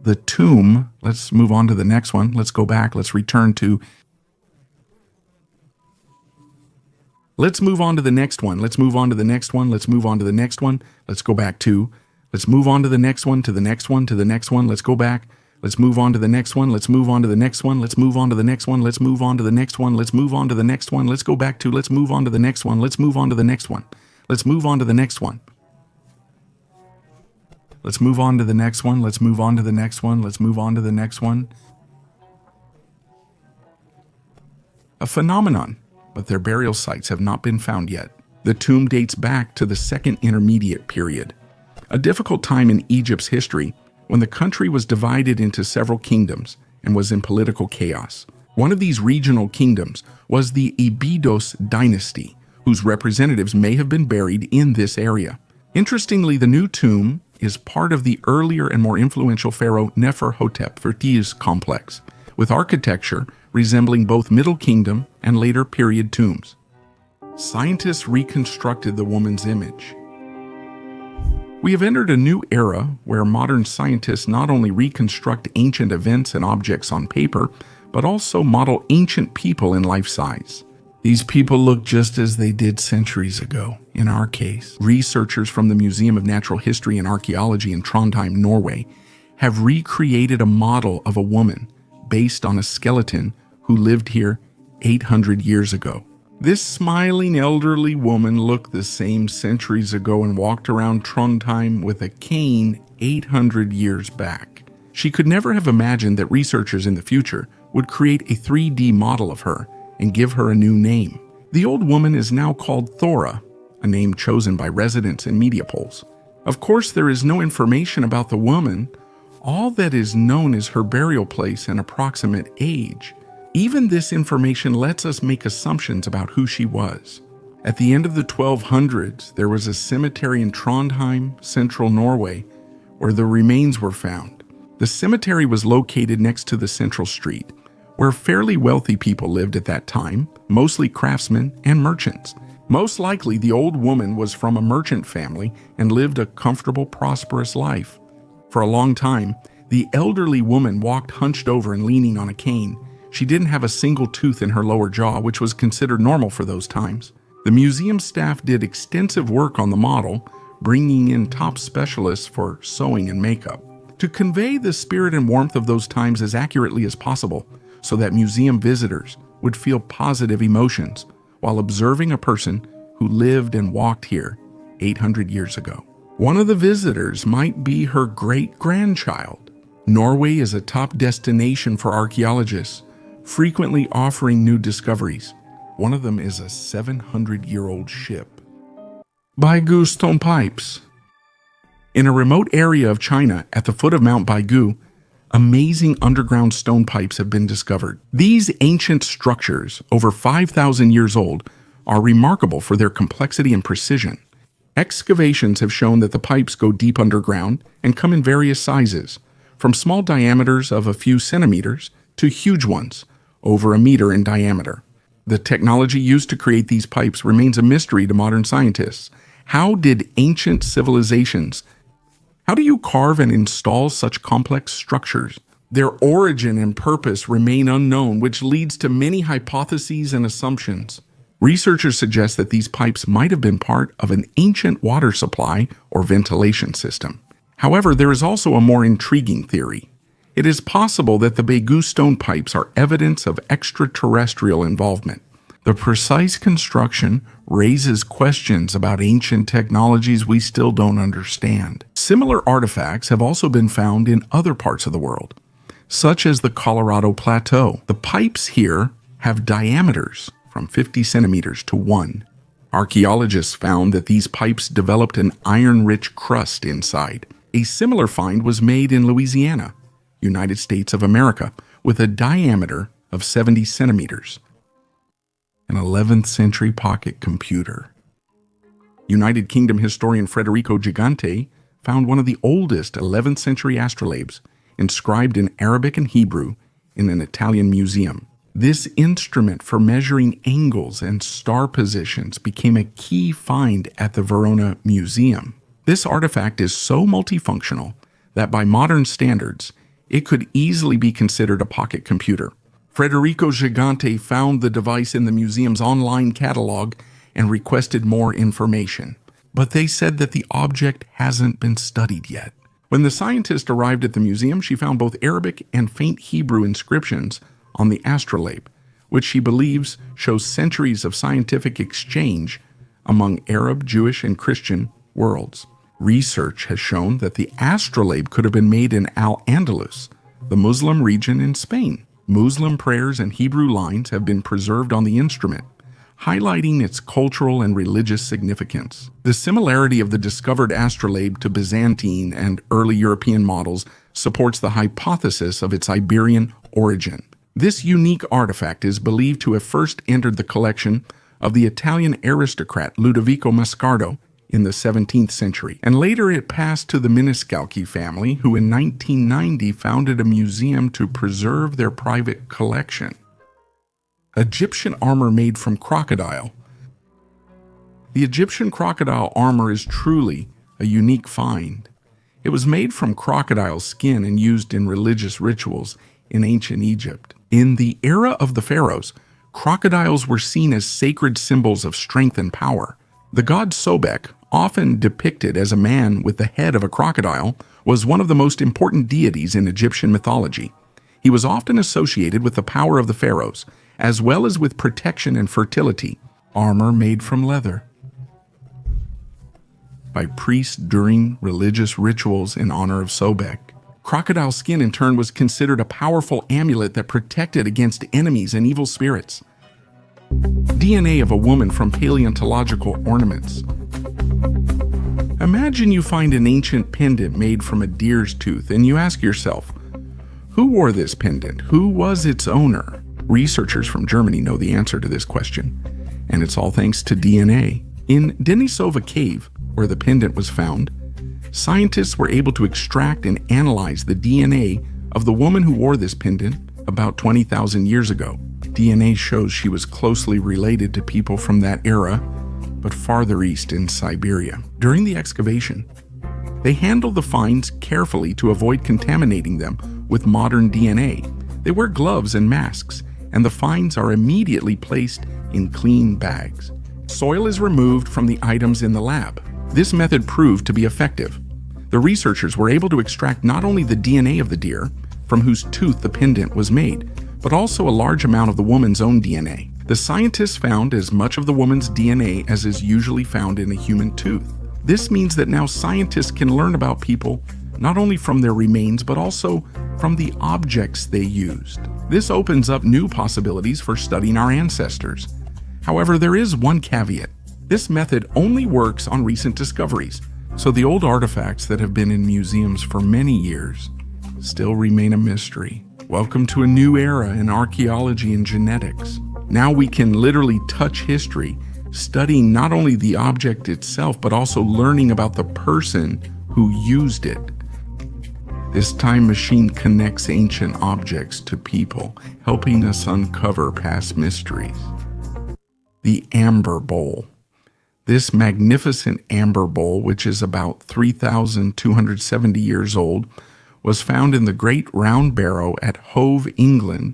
S1: The tomb, let's move on to the next one. Let's go back. Let's return to... Let's move on to the next one. Let's move on to the next one. Let's move on to the next one. Let's go back to... Let's move on to the next one, to the next one, to the next one. Let's go back. Let's move on to the next one. Let's move on to the next one. Let's move on to the next one. Let's move on to the next one. Let's move on to the next one. Let's go back to... Let's move on to the next one. Let's move on to the next one. Let's move on to the next one. Let's move on to the next one. Let's move on to the next one. Let's move on to the next one. A phenomenon, but their burial sites have not been found yet. The tomb dates back to the Second Intermediate Period, a difficult time in Egypt's history when the country was divided into several kingdoms and was in political chaos. One of these regional kingdoms was the Abydos dynasty, whose representatives may have been buried in this area. Interestingly, the new tomb is part of the earlier and more influential pharaoh Neferhotep-Fertili's complex, with architecture resembling both Middle Kingdom and later period tombs. Scientists reconstructed the woman's image. We have entered a new era where modern scientists not only reconstruct ancient events and objects on paper, but also model ancient people in life size. These people look just as they did centuries ago. In our case, researchers from the Museum of Natural History and Archaeology in Trondheim, Norway, have recreated a model of a woman based on a skeleton who lived here 800 years ago. This smiling elderly woman looked the same centuries ago and walked around Trondheim with a cane 800 years back. She could never have imagined that researchers in the future would create a 3D model of her and give her a new name. The old woman is now called Thora, a name chosen by residents and media polls. Of course, there is no information about the woman. All that is known is her burial place and approximate age. Even this information lets us make assumptions about who she was. At the end of the 1200s, there was a cemetery in Trondheim, central Norway, where the remains were found. The cemetery was located next to the central street, where fairly wealthy people lived at that time, mostly craftsmen and merchants. Most likely, the old woman was from a merchant family and lived a comfortable, prosperous life. For a long time, the elderly woman walked hunched over and leaning on a cane. She didn't have a single tooth in her lower jaw, which was considered normal for those times. The museum staff did extensive work on the model, bringing in top specialists for sewing and makeup, to convey the spirit and warmth of those times as accurately as possible, so that museum visitors would feel positive emotions while observing a person who lived and walked here 800 years ago. One of the visitors might be her great-grandchild. Norway is a top destination for archaeologists, frequently offering new discoveries. One of them is a 700-year-old ship. Baigu stone pipes. In a remote area of China at the foot of Mount Baigu, amazing underground stone pipes have been discovered. These ancient structures, over 5,000 years old, are remarkable for their complexity and precision. Excavations have shown that the pipes go deep underground and come in various sizes, from small diameters of a few centimeters to huge ones, over a meter in diameter. The technology used to create these pipes remains a mystery to modern scientists. How did ancient civilizations How do you carve and install such complex structures? Their origin and purpose remain unknown, which leads to many hypotheses and assumptions. Researchers suggest that these pipes might have been part of an ancient water supply or ventilation system. However, there is also a more intriguing theory. It is possible that the Baigu stone pipes are evidence of extraterrestrial involvement. The precise construction raises questions about ancient technologies we still don't understand. Similar artifacts have also been found in other parts of the world, such as the Colorado Plateau. The pipes here have diameters from 50 centimeters to 1. Archaeologists found that these pipes developed an iron-rich crust inside. A similar find was made in Louisiana, United States of America, with a diameter of 70 centimeters. An 11th century pocket computer. United Kingdom historian Federico Gigante found one of the oldest 11th century astrolabes inscribed in Arabic and Hebrew in an Italian museum. This instrument for measuring angles and star positions became a key find at the Verona Museum. This artifact is so multifunctional that by modern standards, it could easily be considered a pocket computer. Federico Gigante found the device in the museum's online catalog and requested more information, but they said that the object hasn't been studied yet. When the scientist arrived at the museum, she found both Arabic and faint Hebrew inscriptions on the astrolabe, which she believes shows centuries of scientific exchange among Arab, Jewish, and Christian worlds. Research has shown that the astrolabe could have been made in Al-Andalus, the Muslim region in Spain. Muslim prayers and Hebrew lines have been preserved on the instrument, highlighting its cultural and religious significance. The similarity of the discovered astrolabe to Byzantine and early European models supports the hypothesis of its Iberian origin. This unique artifact is believed to have first entered the collection of the Italian aristocrat Ludovico Mascardo in the 17th century, and later it passed to the Maniscalchi family, who in 1990 founded a museum to preserve their private collection. Egyptian armor made from crocodile. The Egyptian crocodile armor is truly a unique find. It was made from crocodile skin and used in religious rituals in ancient Egypt. In the era of the pharaohs, crocodiles were seen as sacred symbols of strength and power. The god Sobek, often depicted as a man with the head of a crocodile, was one of the most important deities in Egyptian mythology. He was often associated with the power of the pharaohs, as well as with protection and fertility. armor made from leather, by priests during religious rituals in honor of Sobek. Crocodile skin, in turn, was considered a powerful amulet that protected against enemies and evil spirits. DNA of a woman from paleontological ornaments. Imagine you find an ancient pendant made from a deer's tooth, and you ask yourself, who wore this pendant? Who was its owner? Researchers from Germany know the answer to this question, and it's all thanks to DNA. In Denisova Cave, where the pendant was found, scientists were able to extract and analyze the DNA of the woman who wore this pendant about 20,000 years ago. DNA shows she was closely related to people from that era, but farther east in Siberia. During the excavation, they handled the finds carefully to avoid contaminating them with modern DNA. They wear gloves and masks, and the finds are immediately placed in clean bags. Soil is removed from the items in the lab. This method proved to be effective. The researchers were able to extract not only the DNA of the deer, from whose tooth the pendant was made, but also a large amount of the woman's own DNA. The scientists found as much of the woman's DNA as is usually found in a human tooth. This means that now scientists can learn about people not only from their remains, but also from the objects they used. This opens up new possibilities for studying our ancestors. However, there is one caveat. This method only works on recent discoveries, so the old artifacts that have been in museums for many years still remain a mystery. Welcome to a new era in archaeology and genetics. Now we can literally touch history, studying not only the object itself, but also learning about the person who used it. This time machine connects ancient objects to people, helping us uncover past mysteries. The Amber Bowl. This magnificent amber bowl, which is about 3,270 years old, was found in the Great Round Barrow at Hove, England,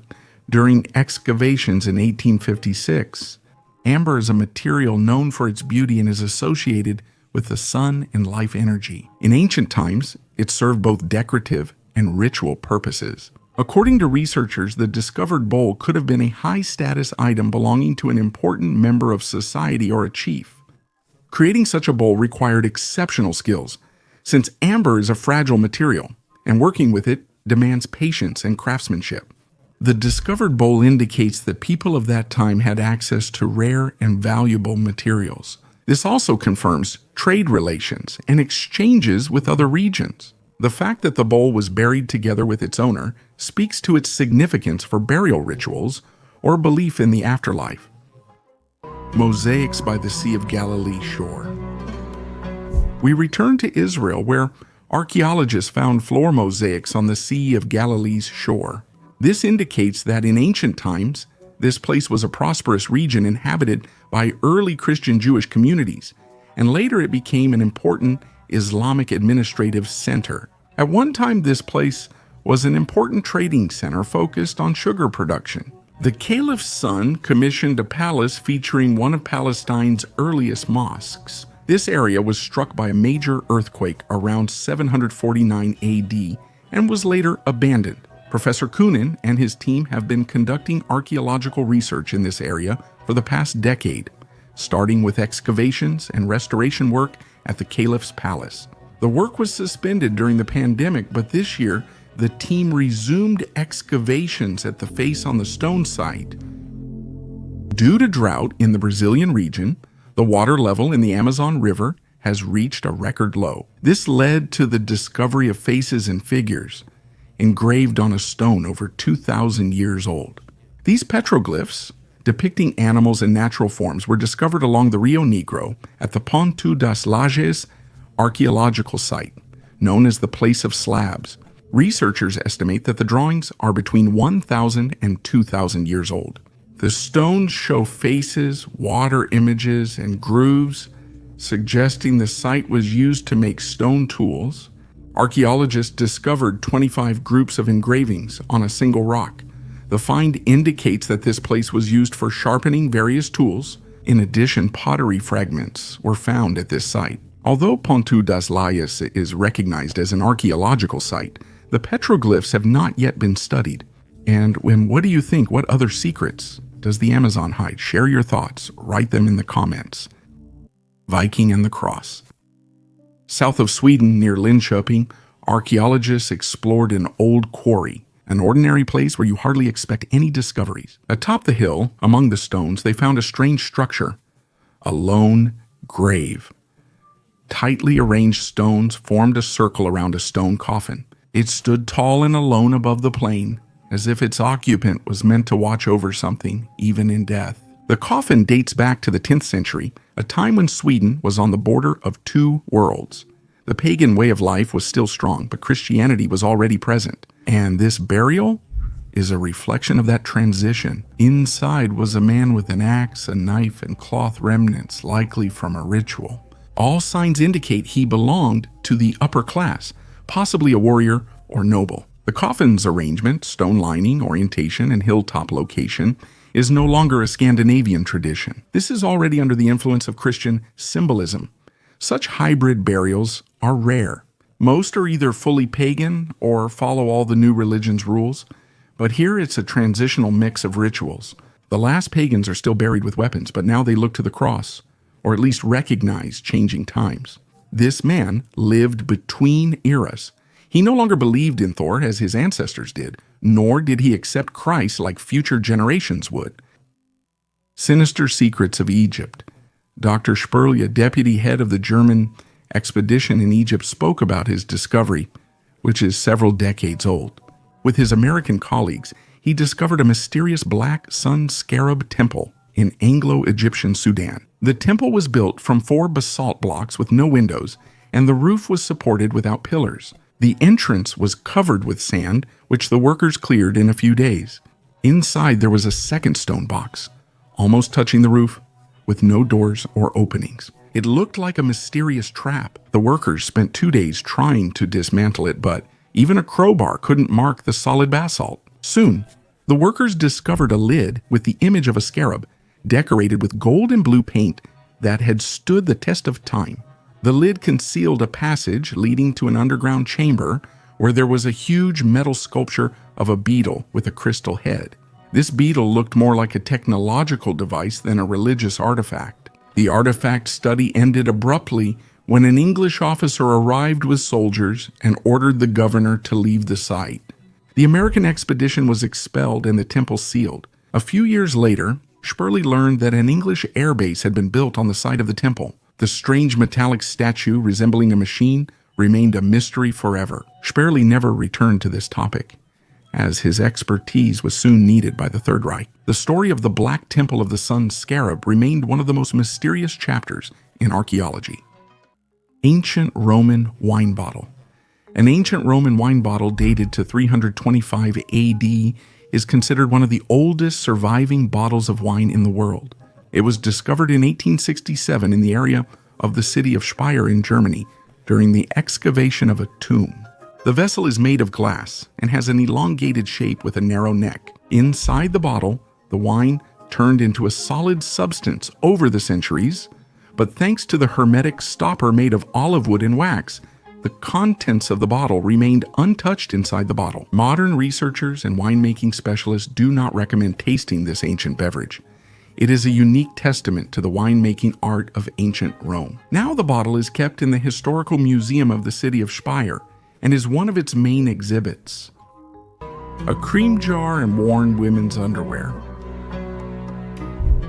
S1: during excavations in 1856. Amber is a material known for its beauty and is associated with the sun and life energy. In ancient times, it served both decorative and ritual purposes. According to researchers, the discovered bowl could have been a high-status item belonging to an important member of society or a chief. Creating such a bowl required exceptional skills, since amber is a fragile material, and working with it demands patience and craftsmanship. The discovered bowl indicates that people of that time had access to rare and valuable materials. This also confirms trade relations and exchanges with other regions. The fact that the bowl was buried together with its owner speaks to its significance for burial rituals or belief in the afterlife. Mosaics by the Sea of Galilee shore. We return to Israel, where archaeologists found floor mosaics on the Sea of Galilee's shore. This indicates that in ancient times, this place was a prosperous region inhabited by early Christian Jewish communities, and later it became an important Islamic administrative center. At one time, this place was an important trading center focused on sugar production. The caliph's son commissioned a palace featuring one of Palestine's earliest mosques. This area was struck by a major earthquake around 749 AD and was later abandoned. Professor Kunin and his team have been conducting archaeological research in this area for the past decade, starting with excavations and restoration work at the caliph's palace. The work was suspended during the pandemic, but this year, the team resumed excavations at the face on the stone site. Due to drought in the Brazilian region, the water level in the Amazon River has reached a record low. This led to the discovery of faces and figures engraved on a stone over 2,000 years old. These petroglyphs, depicting animals and natural forms, were discovered along the Rio Negro at the Ponto das Lajes archaeological site, known as the Place of Slabs. Researchers estimate that the drawings are between 1,000 and 2,000 years old. The stones show faces, water images, and grooves, suggesting the site was used to make stone tools. Archaeologists discovered 25 groups of engravings on a single rock. The find indicates that this place was used for sharpening various tools. In addition, pottery fragments were found at this site. Although Ponto das Lajes is recognized as an archaeological site, the petroglyphs have not yet been studied. And what do you think? What other secrets does the Amazon hide? Share your thoughts. Write them in the comments. Viking and the Cross. South of Sweden, near Linköping, archaeologists explored an old quarry, an ordinary place where you hardly expect any discoveries. Atop the hill, among the stones, they found a strange structure, a lone grave. Tightly arranged stones formed a circle around a stone coffin. It stood tall and alone above the plain, as if its occupant was meant to watch over something, even in death. The coffin dates back to the 10th century, a time when Sweden was on the border of two worlds. The pagan way of life was still strong, but Christianity was already present. And this burial is a reflection of that transition. Inside was a man with an axe, a knife, and cloth remnants, likely from a ritual. All signs indicate he belonged to the upper class, possibly a warrior or noble. The coffin's arrangement, stone lining, orientation, and hilltop location is no longer a Scandinavian tradition. This is already under the influence of Christian symbolism. Such hybrid burials are rare. Most are either fully pagan or follow all the new religion's rules, but here it's a transitional mix of rituals. The last pagans are still buried with weapons, but now they look to the cross, or at least recognize changing times. This man lived between eras. He no longer believed in Thor as his ancestors did, nor did he accept Christ like future generations would. Sinister Secrets of Egypt. Dr. Sperling, a deputy head of the German expedition in Egypt, spoke about his discovery, which is several decades old. With his American colleagues, he discovered a mysterious black sun scarab temple in Anglo-Egyptian Sudan. The temple was built from 4 basalt blocks with no windows, and the roof was supported without pillars. The entrance was covered with sand, which the workers cleared in a few days. Inside there was a second stone box, almost touching the roof, with no doors or openings. It looked like a mysterious trap. The workers spent 2 days trying to dismantle it, but even a crowbar couldn't mark the solid basalt. Soon, the workers discovered a lid with the image of a scarab, decorated with gold and blue paint that had stood the test of time. The lid concealed a passage leading to an underground chamber where there was a huge metal sculpture of a beetle with a crystal head. This beetle looked more like a technological device than a religious artifact. The artifact study ended abruptly when an English officer arrived with soldiers and ordered the governor to leave the site. The American expedition was expelled and the temple sealed. A few years later, Sperling learned that an English airbase had been built on the site of the temple. The strange metallic statue resembling a machine remained a mystery forever. Sperling never returned to this topic, as his expertise was soon needed by the Third Reich. The story of the Black Temple of the Sun Scarab remained one of the most mysterious chapters in archaeology. Ancient Roman wine bottle. An ancient Roman wine bottle dated to 325 AD is considered one of the oldest surviving bottles of wine in the world. It was discovered in 1867 in the area of the city of Speyer in Germany during the excavation of a tomb. The vessel is made of glass and has an elongated shape with a narrow neck. Inside the bottle, the wine turned into a solid substance over the centuries, but thanks to the hermetic stopper made of olive wood and wax, the contents of the bottle remained untouched inside the bottle. Modern researchers and winemaking specialists do not recommend tasting this ancient beverage. It is a unique testament to the winemaking art of ancient Rome. Now the bottle is kept in the Historical Museum of the city of Speyer and is one of its main exhibits. A cream jar and worn women's underwear.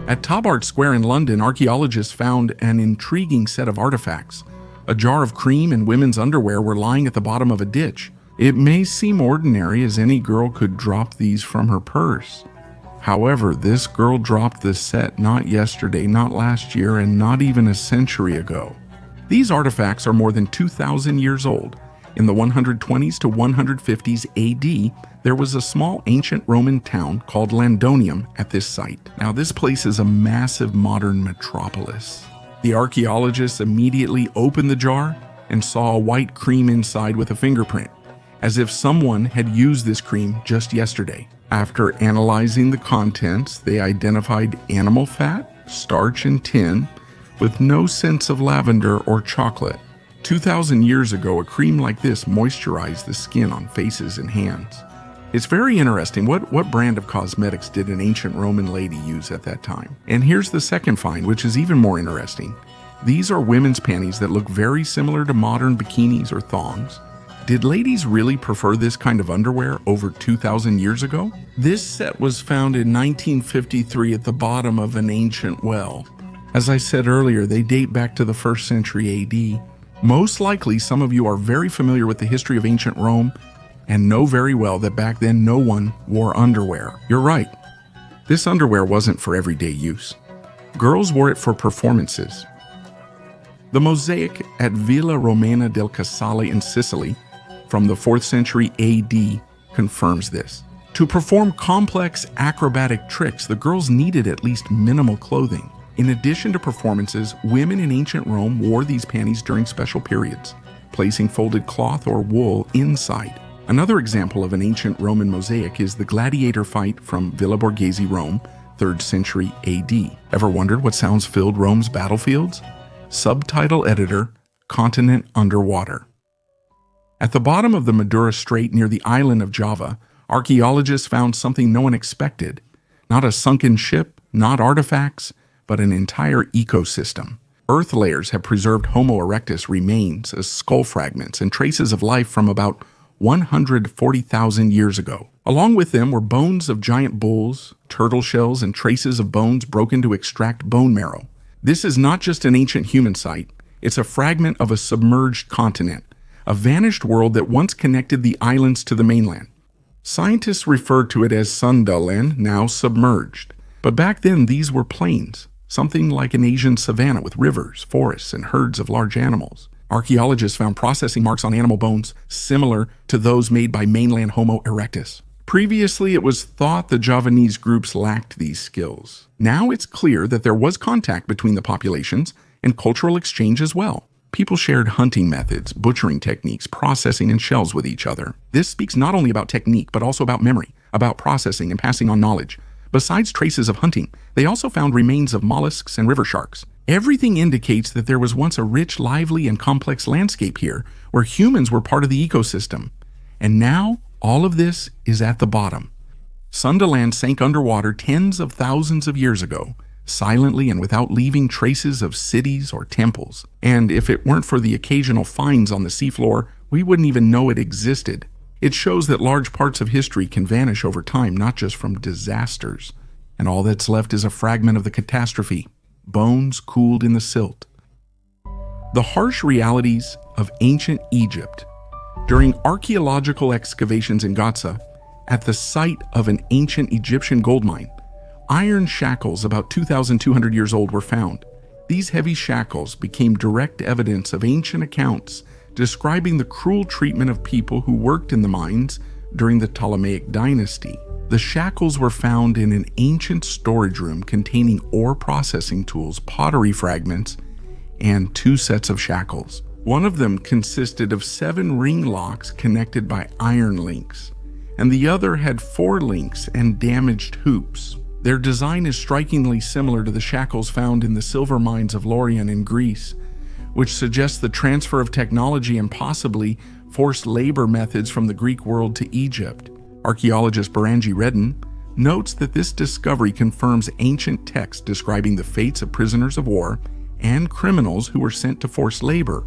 S1: At Tabard Square in London, archaeologists found an intriguing set of artifacts. A jar of cream and women's underwear were lying at the bottom of a ditch. It may seem ordinary, as any girl could drop these from her purse. However, this girl dropped this set not yesterday, not last year, and not even a century ago. These artifacts are more than 2,000 years old. In the 120s to 150s AD, there was a small ancient Roman town called Landonium at this site. Now, this place is a massive modern metropolis. The archaeologists immediately opened the jar and saw a white cream inside with a fingerprint, as if someone had used this cream just yesterday. After analyzing the contents, they identified animal fat, starch, and tin, with no sense of lavender or chocolate. 2,000 years ago, a cream like this moisturized the skin on faces and hands. It's very interesting. What brand of cosmetics did an ancient Roman lady use at that time? And here's the second find, which is even more interesting. These are women's panties that look very similar to modern bikinis or thongs. Did ladies really prefer this kind of underwear over 2,000 years ago? This set was found in 1953 at the bottom of an ancient well. As I said earlier, they date back to the 1st century AD. Most likely, some of you are very familiar with the history of ancient Rome and know very well that back then no one wore underwear. You're right. This underwear wasn't for everyday use. Girls wore it for performances. The mosaic at Villa Romana del Casale in Sicily from the 4th century AD confirms this. To perform complex acrobatic tricks, the girls needed at least minimal clothing. In addition to performances, women in ancient Rome wore these panties during special periods, placing folded cloth or wool inside. Another example of an ancient Roman mosaic is the gladiator fight from Villa Borghese, Rome, 3rd century AD. Ever wondered what sounds filled Rome's battlefields? Subtitle editor, Continent Underwater. At the bottom of the Madura Strait near the island of Java, archaeologists found something no one expected. Not a sunken ship, not artifacts, but an entire ecosystem. Earth layers have preserved Homo erectus remains as skull fragments and traces of life from about 140,000 years ago. Along with them were bones of giant bulls, turtle shells, and traces of bones broken to extract bone marrow. This is not just an ancient human site, it's a fragment of a submerged continent, a vanished world that once connected the islands to the mainland. Scientists refer to it as Sundaland, now submerged. But back then these were plains, something like an Asian savanna with rivers, forests, and herds of large animals. Archaeologists found processing marks on animal bones similar to those made by mainland Homo erectus. Previously, it was thought the Javanese groups lacked these skills. Now it's clear that there was contact between the populations and cultural exchange as well. People shared hunting methods, butchering techniques, processing, and shells with each other. This speaks not only about technique, but also about memory, about processing and passing on knowledge. Besides traces of hunting, they also found remains of mollusks and river sharks. Everything indicates that there was once a rich, lively, and complex landscape here, where humans were part of the ecosystem. And now, all of this is at the bottom. Sundaland sank underwater tens of thousands of years ago, silently and without leaving traces of cities or temples. And if it weren't for the occasional finds on the seafloor, we wouldn't even know it existed. It shows that large parts of history can vanish over time, not just from disasters. And all that's left is a fragment of the catastrophe, bones cooled in the silt. The harsh realities of ancient Egypt. During archaeological excavations in Gaza, at the site of an ancient Egyptian gold mine, iron shackles about 2,200 years old were found. These heavy shackles became direct evidence of ancient accounts describing the cruel treatment of people who worked in the mines during the Ptolemaic dynasty. The shackles were found in an ancient storage room containing ore processing tools, pottery fragments, and 2 sets of shackles. One of them consisted of 7 ring locks connected by iron links, and the other had 4 links and damaged hoops. Their design is strikingly similar to the shackles found in the silver mines of Lorient in Greece, which suggests the transfer of technology and possibly forced labor methods from the Greek world to Egypt. Archaeologist Berangi Redden notes that this discovery confirms ancient texts describing the fates of prisoners of war and criminals who were sent to forced labor.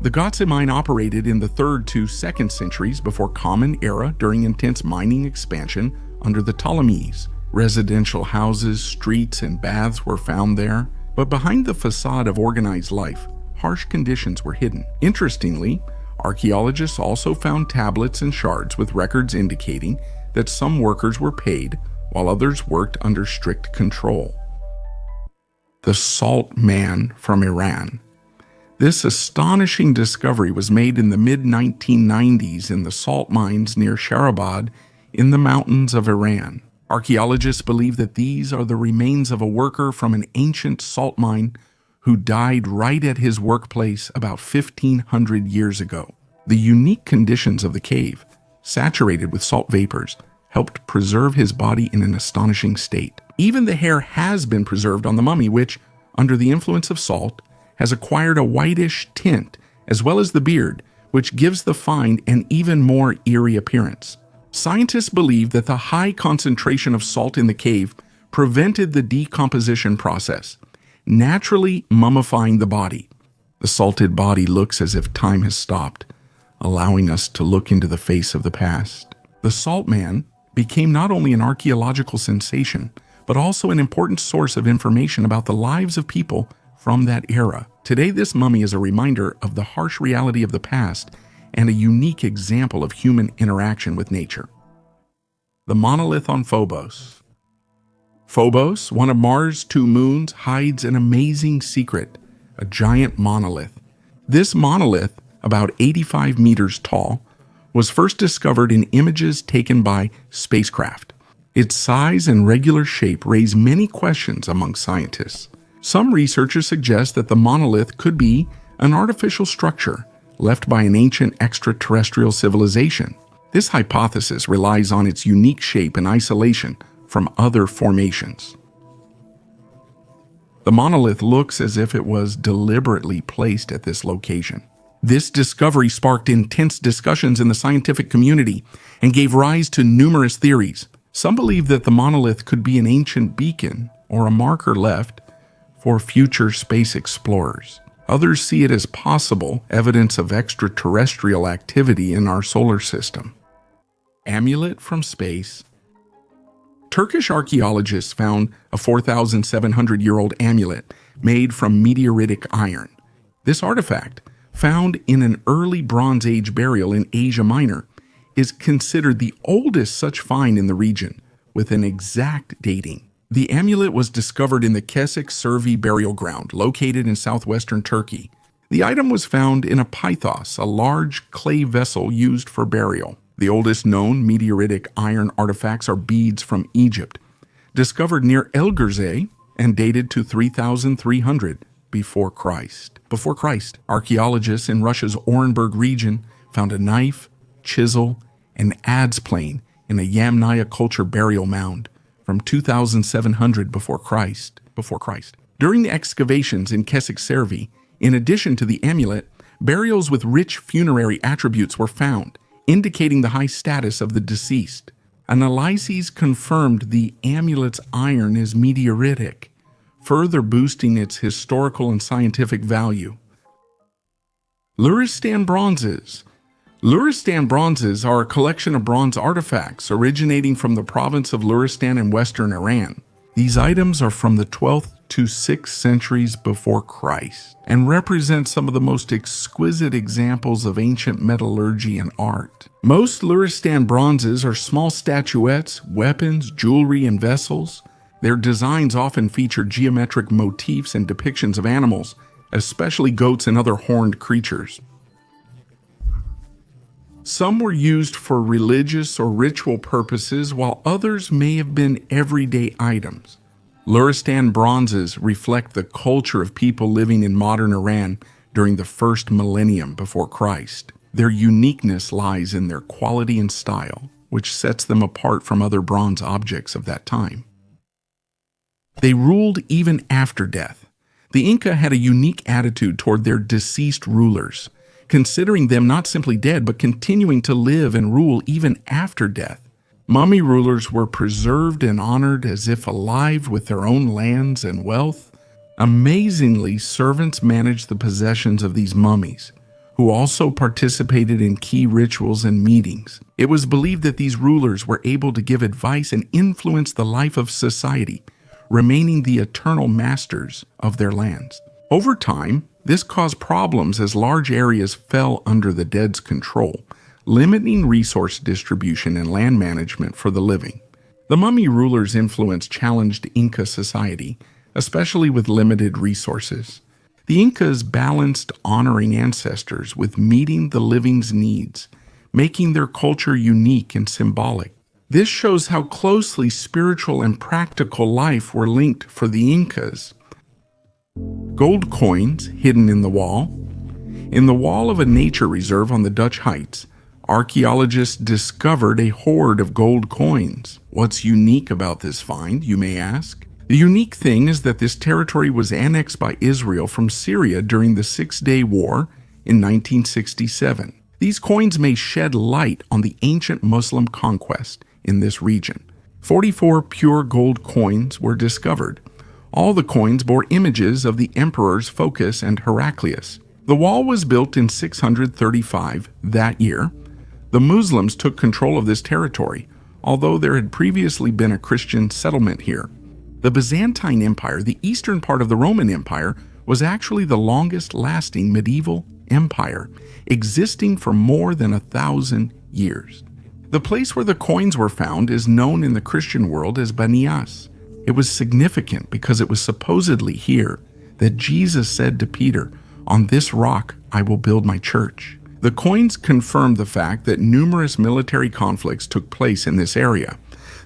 S1: The Gaza mine operated in the 3rd to 2nd centuries before Common Era during intense mining expansion under the Ptolemies. Residential houses, streets, and baths were found there, but behind the facade of organized life, harsh conditions were hidden. Interestingly, archaeologists also found tablets and shards with records indicating that some workers were paid while others worked under strict control. The Salt Man from Iran. This astonishing discovery was made in the mid-1990s in the salt mines near Sharabad in the mountains of Iran. Archaeologists believe that these are the remains of a worker from an ancient salt mine who died right at his workplace about 1,500 years ago. The unique conditions of the cave, saturated with salt vapors, helped preserve his body in an astonishing state. Even the hair has been preserved on the mummy, which, under the influence of salt, has acquired a whitish tint, as well as the beard, which gives the find an even more eerie appearance. Scientists believe that the high concentration of salt in the cave prevented the decomposition process, naturally mummifying the body. The salted body looks as if time has stopped, allowing us to look into the face of the past. The Salt Man became not only an archaeological sensation, but also an important source of information about the lives of people from that era. Today, this mummy is a reminder of the harsh reality of the past and a unique example of human interaction with nature. The monolith on Phobos. Phobos, one of Mars' two moons, hides an amazing secret, a giant monolith. This monolith, about 85 meters tall, was first discovered in images taken by spacecraft. Its size and regular shape raise many questions among scientists. Some researchers suggest that the monolith could be an artificial structure left by an ancient extraterrestrial civilization. This hypothesis relies on its unique shape and isolation from other formations. The monolith looks as if it was deliberately placed at this location. This discovery sparked intense discussions in the scientific community and gave rise to numerous theories. Some believe that the monolith could be an ancient beacon or a marker left for future space explorers. Others see it as possible evidence of extraterrestrial activity in our solar system. Amulet from space. Turkish archaeologists found a 4,700-year-old amulet made from meteoritic iron. This artifact, found in an early Bronze Age burial in Asia Minor, is considered the oldest such find in the region, with an exact dating. The amulet was discovered in the Kesik Survi burial ground, located in southwestern Turkey. The item was found in a pythos, a large clay vessel used for burial. The oldest known meteoritic iron artifacts are beads from Egypt, discovered near Elgirze and dated to 3,300 before Christ. Archaeologists in Russia's Orenburg region found a knife, chisel, and adze plane in a Yamnaya culture burial mound from 2,700 before Christ. During the excavations in Kesik Survi, in addition to the amulet, burials with rich funerary attributes were found, indicating the high status of the deceased. Analyses confirmed the amulet's iron is meteoritic, further boosting its historical and scientific value. Luristan bronzes. Luristan bronzes are a collection of bronze artifacts originating from the province of Luristan in western Iran. These items are from the 12th to 6th centuries before Christ and represent some of the most exquisite examples of ancient metallurgy and art. Most Luristan bronzes are small statuettes, weapons, jewelry, and vessels. Their designs often feature geometric motifs and depictions of animals, especially goats and other horned creatures. Some were used for religious or ritual purposes, while others may have been everyday items. Luristan bronzes reflect the culture of people living in modern Iran during the first millennium before Christ. Their uniqueness lies in their quality and style, which sets them apart from other bronze objects of that time. They ruled even after death. The Inca had a unique attitude toward their deceased rulers, considering them not simply dead, but continuing to live and rule even after death. Mummy rulers were preserved and honored as if alive with their own lands and wealth. Amazingly, servants managed the possessions of these mummies, who also participated in key rituals and meetings. It was believed that these rulers were able to give advice and influence the life of society, remaining the eternal masters of their lands. Over time, this caused problems as large areas fell under the dead's control, limiting resource distribution and land management for the living. The mummy rulers' influence challenged Inca society, especially with limited resources. The Incas balanced honoring ancestors with meeting the living's needs, making their culture unique and symbolic. This shows how closely spiritual and practical life were linked for the Incas. Gold coins hidden in the wall. In the wall of a nature reserve on the Dutch Heights, archaeologists discovered a hoard of gold coins. What's unique about this find, you may ask? The unique thing is that this territory was annexed by Israel from Syria during the Six-Day War in 1967. These coins may shed light on the ancient Muslim conquest in this region. 44 pure gold coins were discovered. All the coins bore images of the emperors Phocas and Heraclius. The wall was built in 635 that year. The Muslims took control of this territory, although there had previously been a Christian settlement here. The Byzantine Empire, the eastern part of the Roman Empire, was actually the longest-lasting medieval empire, existing for more than 1,000 years. The place where the coins were found is known in the Christian world as Banias. It was significant because it was supposedly here that Jesus said to Peter, "On this rock I will build my church." The coins confirmed the fact that numerous military conflicts took place in this area.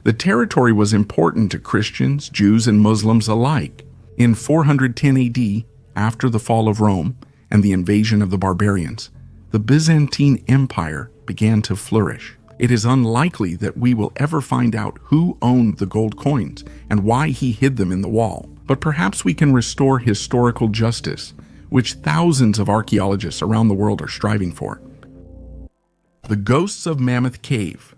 S1: The territory was important to Christians, Jews, and Muslims alike. In 410 AD, after the fall of Rome and the invasion of the barbarians, the Byzantine Empire began to flourish. It is unlikely that we will ever find out who owned the gold coins and why he hid them in the wall, but perhaps we can restore historical justice, which thousands of archaeologists around the world are striving for. The Ghosts of Mammoth Cave.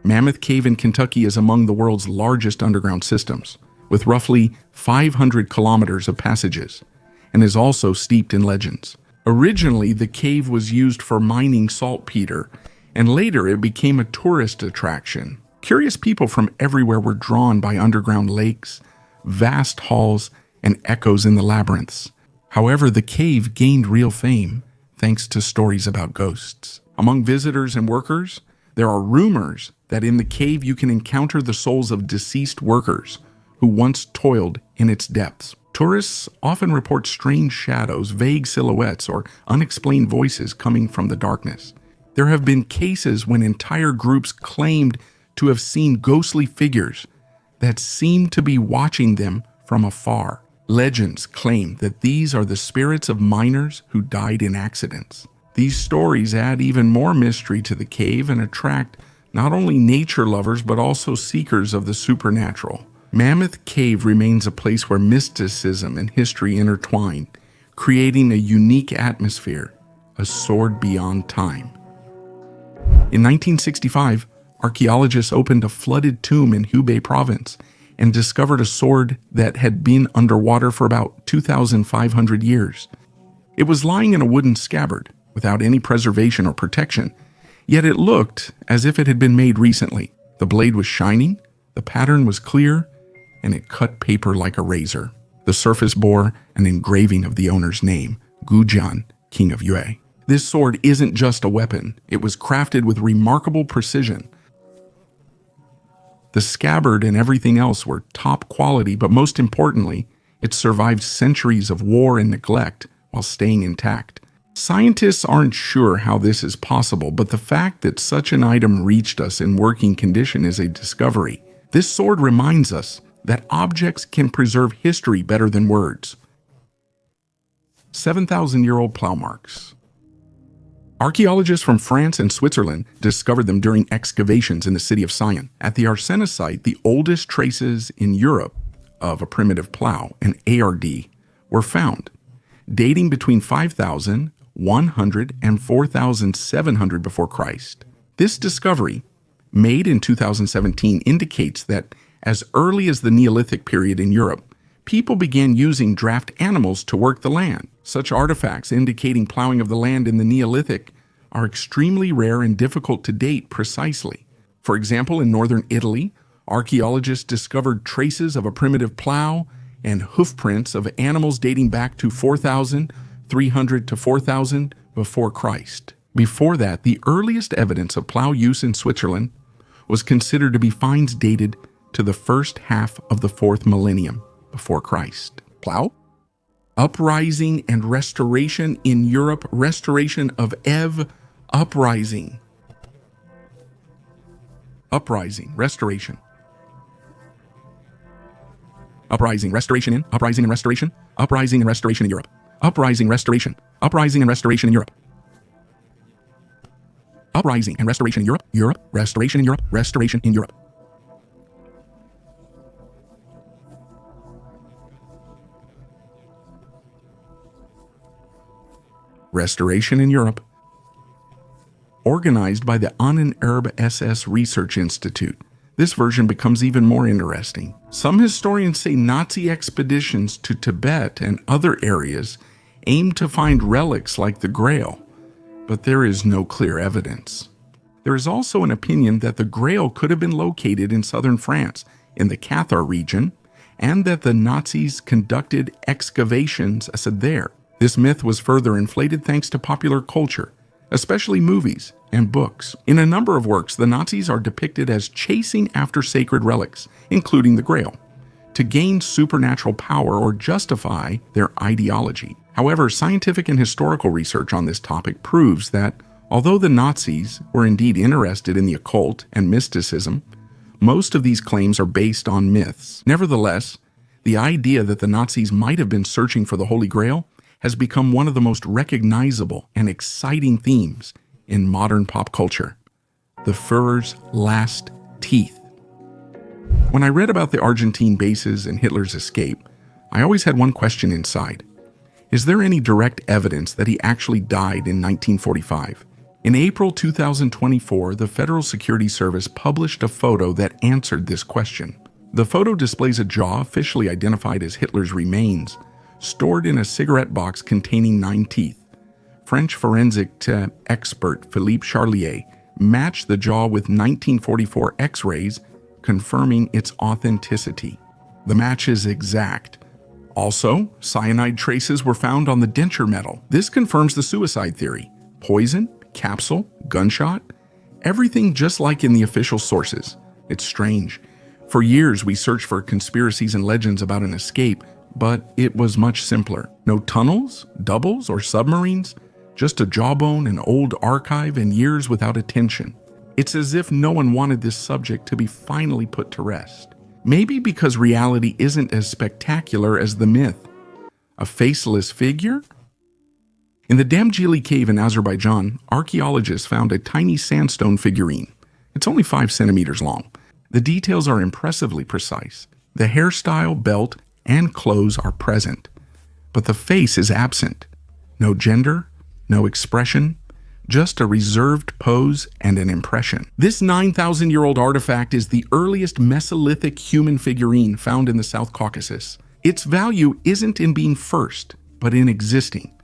S1: Mammoth Cave in Kentucky is among the world's largest underground systems, with roughly 500 kilometers of passages, and is also steeped in legends. Originally, the cave was used for mining saltpeter, and later it became a tourist attraction. Curious people from everywhere were drawn by underground lakes, vast halls, and echoes in the labyrinths. However, the cave gained real fame thanks to stories about ghosts. Among visitors and workers, there are rumors that in the cave you can encounter the souls of deceased workers who once toiled in its depths. Tourists often report strange shadows, vague silhouettes, or unexplained voices coming from the darkness. There have been cases when entire groups claimed to have seen ghostly figures that seemed to be watching them from afar. Legends claim that these are the spirits of miners who died in accidents. These stories add even more mystery to the cave and attract not only nature lovers but also seekers of the supernatural. Mammoth Cave remains a place where mysticism and history intertwine, creating a unique atmosphere, a sword beyond time. In 1965, archaeologists opened a flooded tomb in Hubei province and discovered a sword that had been underwater for about 2,500 years. It was lying in a wooden scabbard, without any preservation or protection, yet it looked as if it had been made recently. The blade was shining, the pattern was clear, and it cut paper like a razor. The surface bore an engraving of the owner's name, Gujian, King of Yue. This sword isn't just a weapon, it was crafted with remarkable precision. The scabbard and everything else were top quality, but most importantly, it survived centuries of war and neglect while staying intact. Scientists aren't sure how this is possible, but the fact that such an item reached us in working condition is a discovery. This sword reminds us that objects can preserve history better than words. 7,000-year-old plow marks. Archaeologists from France and Switzerland discovered them during excavations in the city of Sion. At the Arsena site, the oldest traces in Europe of a primitive plow, an ARD, were found, dating between 5,100 and 4,700 before Christ. This discovery, made in 2017, indicates that as early as the Neolithic period in Europe, people began using draft animals to work the land. Such artifacts indicating plowing of the land in the Neolithic are extremely rare and difficult to date precisely. For example, in northern Italy, archaeologists discovered traces of a primitive plow and hoof prints of animals dating back to 4,300 to 4,000 before Christ. Before that, the earliest evidence of plow use in Switzerland was considered to be finds dated to the first half of the 4th millennium before Christ. Plow? Uprising and restoration in Europe, restoration of uprising. Uprising, restoration. Uprising, restoration in, uprising and restoration, uprising and restoration in Europe. Uprising, restoration, uprising and restoration in Europe. Uprising and restoration in Europe, Europe, restoration in Europe, restoration in Europe. Restoration in Europe. organized by the Ahnenerbe SS Research Institute. This version becomes even more interesting. Some historians say Nazi expeditions to Tibet and other areas aimed to find relics like the Grail, but there is no clear evidence. There is also an opinion that the Grail could have been located in southern France, in the Cathar region, and that the Nazis conducted excavations there. This myth was further inflated thanks to popular culture, especially movies and books. In a number of works, the Nazis are depicted as chasing after sacred relics, including the Grail, to gain supernatural power or justify their ideology. However, scientific and historical research on this topic proves that although the Nazis were indeed interested in the occult and mysticism, most of these claims are based on myths. Nevertheless, the idea that the Nazis might have been searching for the Holy Grail has become one of the most recognizable and exciting themes in modern pop culture. The Führer's last teeth. When I read about the Argentine bases and Hitler's escape, I always had one question inside. Is there any direct evidence that he actually died in 1945? In April 2024, the Federal Security Service published a photo that answered this question. The photo displays a jaw officially identified as Hitler's remains, stored in a cigarette box containing 9 teeth. French forensic expert Philippe Charlier matched the jaw with 1944 X-rays, confirming its authenticity. The match is exact. Also, cyanide traces were found on the denture metal. This confirms the suicide theory. Poison, capsule, gunshot, everything just like in the official sources. It's strange. For years, we searched for conspiracies and legends about an escape, but it was much simpler. No tunnels, doubles, or submarines, just a jawbone, an old archive, and years without attention. It's as if no one wanted this subject to be finally put to rest. Maybe because reality isn't as spectacular as the myth. A faceless figure? In the Damjili cave in Azerbaijan, archaeologists found a tiny sandstone figurine. It's only 5 centimeters long. The details are impressively precise. The hairstyle, belt, and clothes are present, but the face is absent. No gender, no expression, just a reserved pose and an impression. This 9,000-year-old artifact is the earliest Mesolithic human figurine found in the South Caucasus. Its value isn't in being first, but in existing.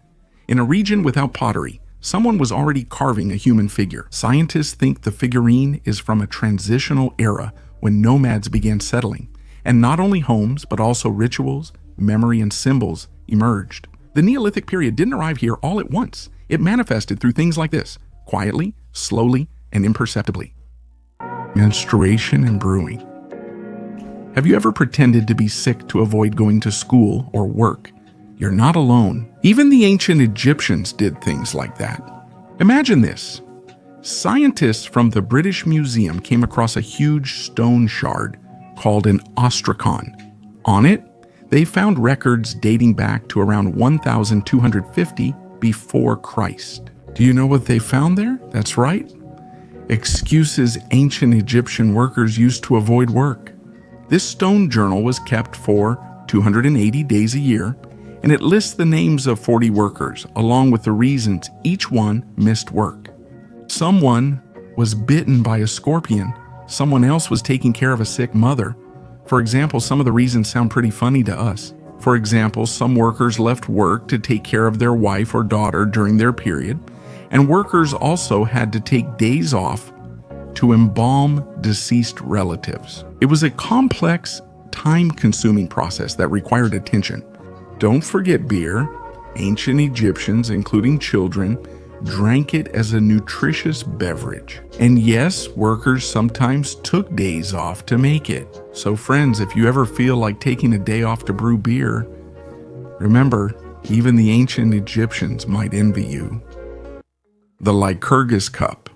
S1: In a region without pottery, someone was already carving a human figure. Scientists think the figurine is from a transitional era when nomads began settling, and not only homes, but also rituals, memory, and symbols emerged. The Neolithic period didn't arrive here all at once. It manifested through things like this, quietly, slowly, and imperceptibly. Menstruation and brewing. Have you ever pretended to be sick to avoid going to school or work? You're not alone. Even the ancient Egyptians did things like that. Imagine this. Scientists from the British Museum came across a huge stone shard called an ostrakon. On it, they found records dating back to around 1250 before Christ. Do you know what they found there? That's right. Excuses ancient Egyptian workers used to avoid work. This stone journal was kept for 280 days a year, and it lists the names of 40 workers, along with the reasons each one missed work. Someone was bitten by a scorpion. Someone else was taking care of a sick mother. For example, some of the reasons sound pretty funny to us. For example, some workers left work to take care of their wife or daughter during their period, and workers also had to take days off to embalm deceased relatives. It was a complex, time-consuming process that required attention. Don't forget beer. Ancient Egyptians, including children, drank it as a nutritious beverage. And yes, workers sometimes took days off to make it. So friends, if you ever feel like taking a day off to brew beer, remember, even the ancient Egyptians might envy you. The Lycurgus Cup.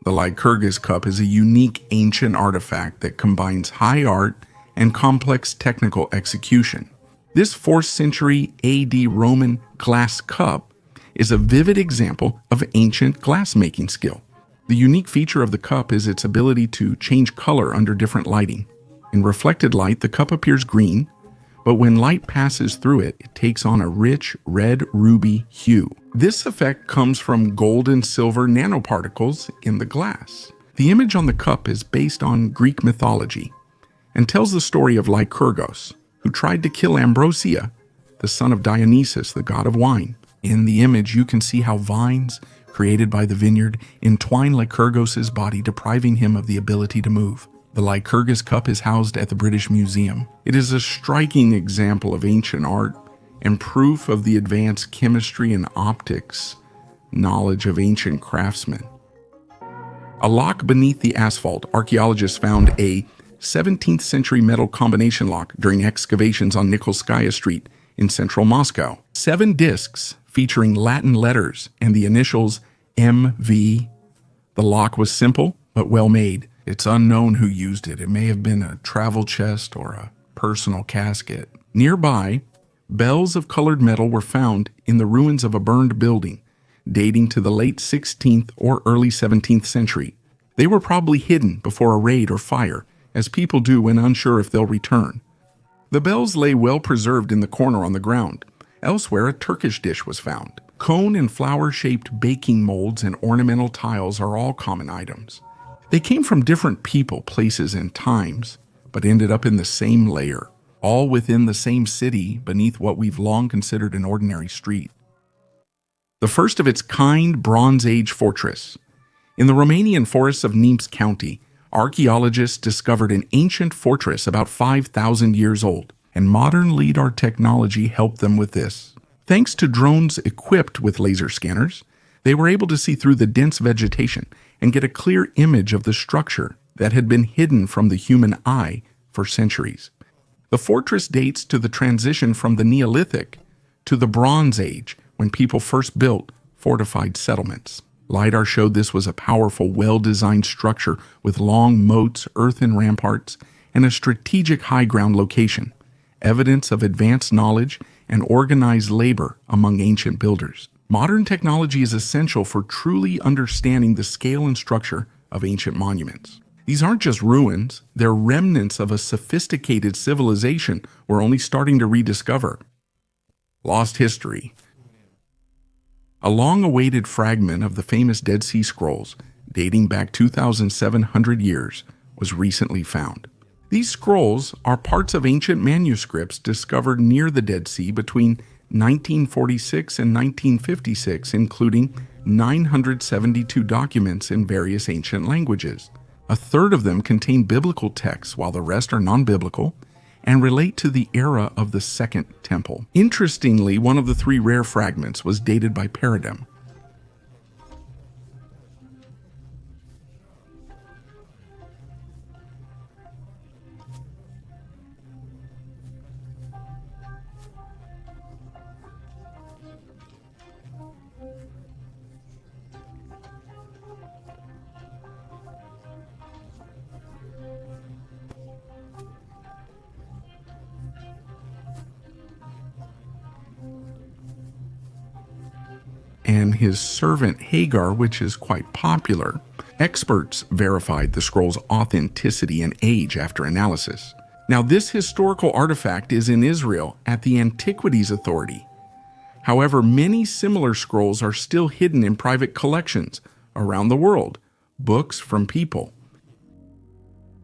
S1: The Lycurgus Cup is a unique ancient artifact that combines high art and complex technical execution. This 4th century AD Roman glass cup is a vivid example of ancient glass-making skill. The unique feature of the cup is its ability to change color under different lighting. In reflected light, the cup appears green, but when light passes through it, it takes on a rich red ruby hue. This effect comes from gold and silver nanoparticles in the glass. The image on the cup is based on Greek mythology and tells the story of Lycurgus, who tried to kill Ambrosia, the son of Dionysus, the god of wine. In the image, you can see how vines, created by the vineyard, entwine Lycurgus's body, depriving him of the ability to move. The Lycurgus cup is housed at the British Museum. It is a striking example of ancient art and proof of the advanced chemistry and optics knowledge of ancient craftsmen. A lock beneath the asphalt, archaeologists found a 17th century metal combination lock during excavations on Nikolskaya Street in central Moscow. 7 discs featuring Latin letters and the initials MV. The lock was simple but well made. It's unknown who used it. It may have been a travel chest or a personal casket. Nearby, bells of colored metal were found in the ruins of a burned building, dating to the late 16th or early 17th century. They were probably hidden before a raid or fire, as people do when unsure if they'll return. The bells lay well preserved in the corner on the ground. Elsewhere, a Turkish dish was found. Cone and flower-shaped baking molds and ornamental tiles are all common items. They came from different people, places, and times, but ended up in the same layer, all within the same city beneath what we've long considered an ordinary street. The first of its kind Bronze Age fortress. In the Romanian forests of Neamp's County, archaeologists discovered an ancient fortress about 5,000 years old, and modern LIDAR technology helped them with this. Thanks to drones equipped with laser scanners, they were able to see through the dense vegetation and get a clear image of the structure that had been hidden from the human eye for centuries. The fortress dates to the transition from the Neolithic to the Bronze Age, when people first built fortified settlements. LIDAR showed this was a powerful, well-designed structure with long moats, earthen ramparts, and a strategic high-ground location, evidence of advanced knowledge and organized labor among ancient builders. Modern technology is essential for truly understanding the scale and structure of ancient monuments. These aren't just ruins, they're remnants of a sophisticated civilization we're only starting to rediscover. Lost history. A long-awaited fragment of the famous Dead Sea Scrolls, dating back 2,700 years, was recently found. These scrolls are parts of ancient manuscripts discovered near the Dead Sea between 1946 and 1956, including 972 documents in various ancient languages. A third of them contain biblical texts, while the rest are non-biblical and relate to the era of the Second Temple. Interestingly, one of the 3 rare fragments was dated by paradigm. And his servant Hagar, which is quite popular. Experts verified the scroll's authenticity and age after analysis. Now, this historical artifact is in Israel at the Antiquities Authority. However, many similar scrolls are still hidden in private collections around the world, books from people.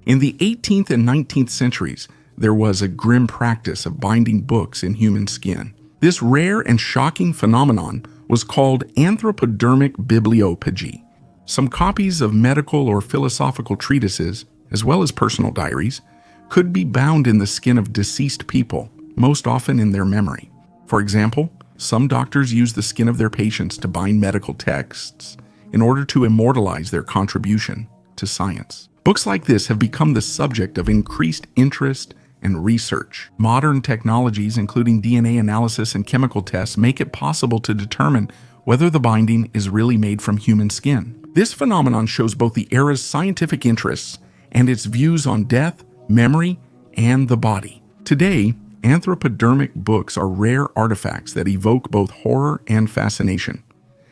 S1: In the 18th and 19th centuries, there was a grim practice of binding books in human skin. This rare and shocking phenomenon was called anthropodermic bibliophagy. Some copies of medical or philosophical treatises, as well as personal diaries, could be bound in the skin of deceased people, most often in their memory. For example, some doctors use the skin of their patients to bind medical texts in order to immortalize their contribution to science. Books like this have become the subject of increased interest and research. Modern technologies, including DNA analysis and chemical tests, make it possible to determine whether the binding is really made from human skin. This phenomenon shows both the era's scientific interests and its views on death, memory, and the body. Today, anthropodermic books are rare artifacts that evoke both horror and fascination,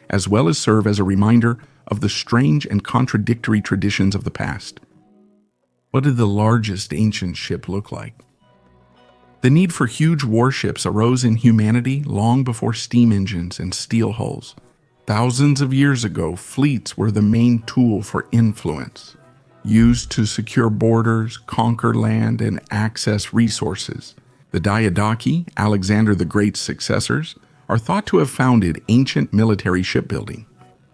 S1: as well as serve as a reminder of the strange and contradictory traditions of the past. What did the largest ancient ship look like? The need for huge warships arose in humanity long before steam engines and steel hulls. Thousands of years ago, fleets were the main tool for influence, used to secure borders, conquer land, and access resources. The Diadochi, Alexander the Great's successors, are thought to have founded ancient military shipbuilding.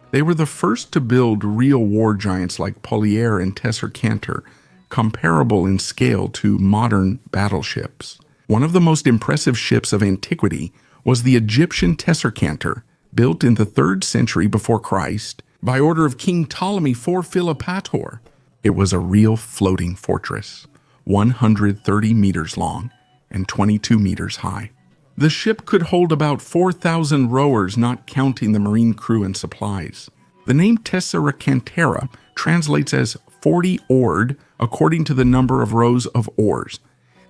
S1: They were the first to build real war giants like Polier and Tessercantor, comparable in scale to modern battleships. One of the most impressive ships of antiquity was the Egyptian Tessercantor, built in the 3rd century before Christ by order of King Ptolemy IV Philopator. It was a real floating fortress, 130 meters long and 22 meters high. The ship could hold about 4,000 rowers, not counting the marine crew and supplies. The name Tesseracantera translates as 40-oared according to the number of rows of oars.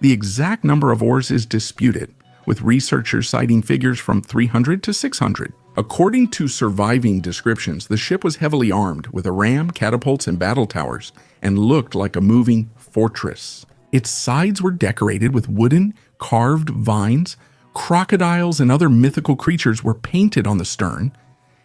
S1: The exact number of oars is disputed, with researchers citing figures from 300 to 600. According to surviving descriptions, the ship was heavily armed with a ram, catapults, and battle towers, and looked like a moving fortress. Its sides were decorated with wooden, carved vines. Crocodiles and other mythical creatures were painted on the stern,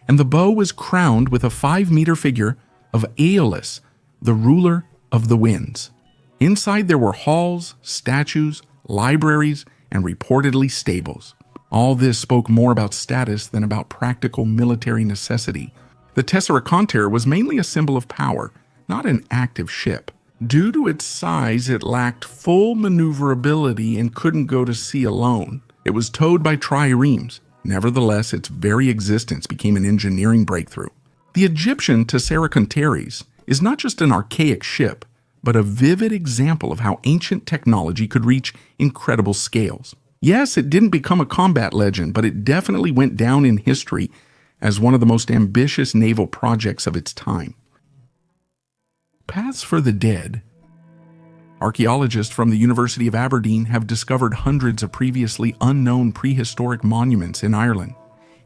S1: and the bow was crowned with a 5-meter figure of Aeolus, the ruler of the winds. Inside there were halls, statues, libraries, and reportedly stables. All this spoke more about status than about practical military necessity. The Tesseracanter was mainly a symbol of power, not an active ship. Due to its size, it lacked full maneuverability and couldn't go to sea alone. It was towed by triremes. Nevertheless, its very existence became an engineering breakthrough. The Egyptian Tesseracanteres is not just an archaic ship, but a vivid example of how ancient technology could reach incredible scales. Yes, it didn't become a combat legend, but it definitely went down in history as one of the most ambitious naval projects of its time. Paths for the Dead. Archaeologists from the University of Aberdeen have discovered hundreds of previously unknown prehistoric monuments in Ireland,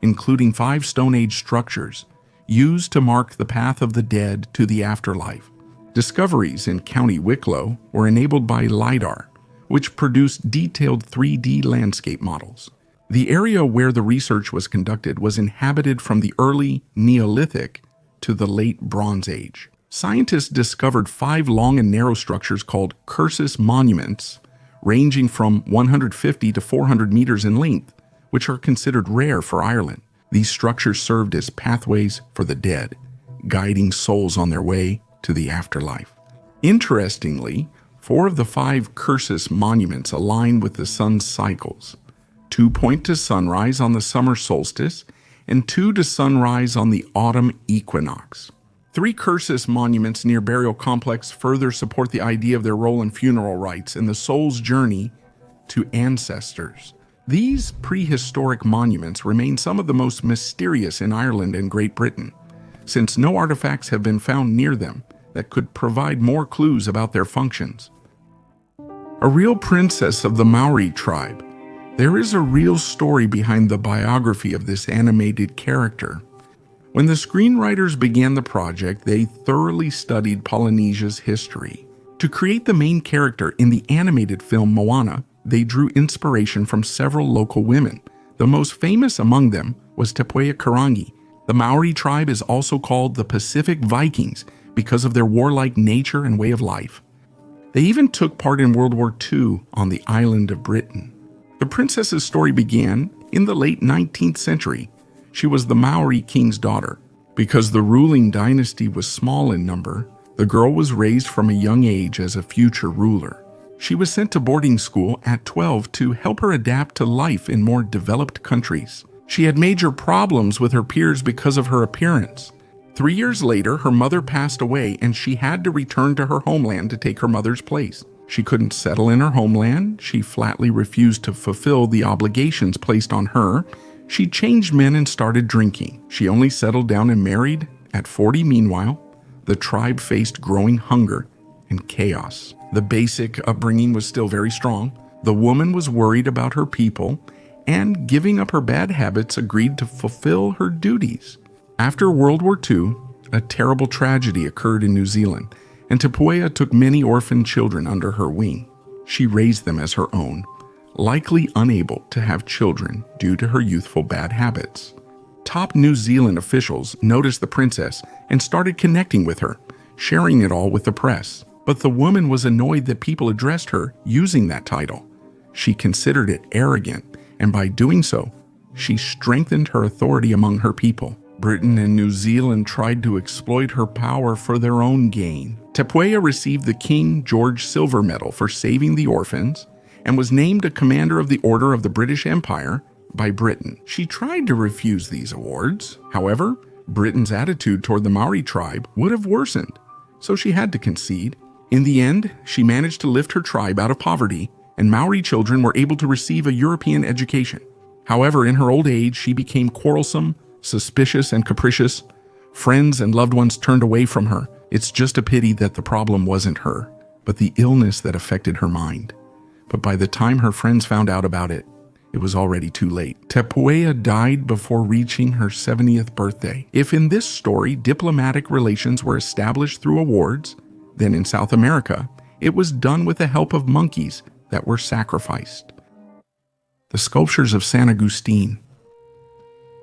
S1: including 5 Stone Age structures used to mark the path of the dead to the afterlife. Discoveries in County Wicklow were enabled by LiDAR, which produced detailed 3D landscape models. The area where the research was conducted was inhabited from the early Neolithic to the late Bronze Age. Scientists discovered 5 long and narrow structures called Cursus monuments, ranging from 150 to 400 meters in length, which are considered rare for Ireland. These structures served as pathways for the dead, guiding souls on their way to the afterlife. Interestingly, 4 of the 5 Cursus monuments align with the sun's cycles. 2 point to sunrise on the summer solstice, and 2 to sunrise on the autumn equinox. 3 Cursus monuments near burial complex further support the idea of their role in funeral rites and the soul's journey to ancestors. These prehistoric monuments remain some of the most mysterious in Ireland and Great Britain, since no artifacts have been found near them that could provide more clues about their functions. A real princess of the Maori tribe. There is a real story behind the biography of this animated character. When the screenwriters began the project, they thoroughly studied Polynesia's history. To create the main character in the animated film Moana, they drew inspiration from several local women. The most famous among them was Te Puea Karangi. The Maori tribe is also called the Pacific Vikings because of their warlike nature and way of life. They even took part in World War II on the island of Britain. The princess's story began in the late 19th century. She was the Maori king's daughter. Because the ruling dynasty was small in number, the girl was raised from a young age as a future ruler. She was sent to boarding school at 12 to help her adapt to life in more developed countries. She had major problems with her peers because of her appearance. 3 years later, her mother passed away and she had to return to her homeland to take her mother's place. She couldn't settle in her homeland. She flatly refused to fulfill the obligations placed on her. She changed men and started drinking. She only settled down and married at 40. Meanwhile, the tribe faced growing hunger and chaos. The basic upbringing was still very strong. The woman was worried about her people and, giving up her bad habits, agreed to fulfill her duties. After World War II, a terrible tragedy occurred in New Zealand, and Te Puea took many orphan children under her wing. She raised them as her own, likely unable to have children due to her youthful bad habits. Top New Zealand officials noticed the princess and started connecting with her, sharing it all with the press. But the woman was annoyed that people addressed her using that title. She considered it arrogant, and by doing so, she strengthened her authority among her people. Britain and New Zealand tried to exploit her power for their own gain. Tepuea received the King George Silver Medal for saving the orphans and was named a Commander of the Order of the British Empire by Britain. She tried to refuse these awards. However, Britain's attitude toward the Maori tribe would have worsened, so she had to concede. In the end, she managed to lift her tribe out of poverty, and Maori children were able to receive a European education. However, in her old age, she became quarrelsome, suspicious, and capricious. Friends and loved ones turned away from her. It's just a pity that the problem wasn't her, but the illness that affected her mind. But by the time her friends found out about it, it was already too late. Tepuea died before reaching her 70th birthday. If in this story diplomatic relations were established through awards, then in South America, it was done with the help of monkeys that were sacrificed. The sculptures of San Agustin.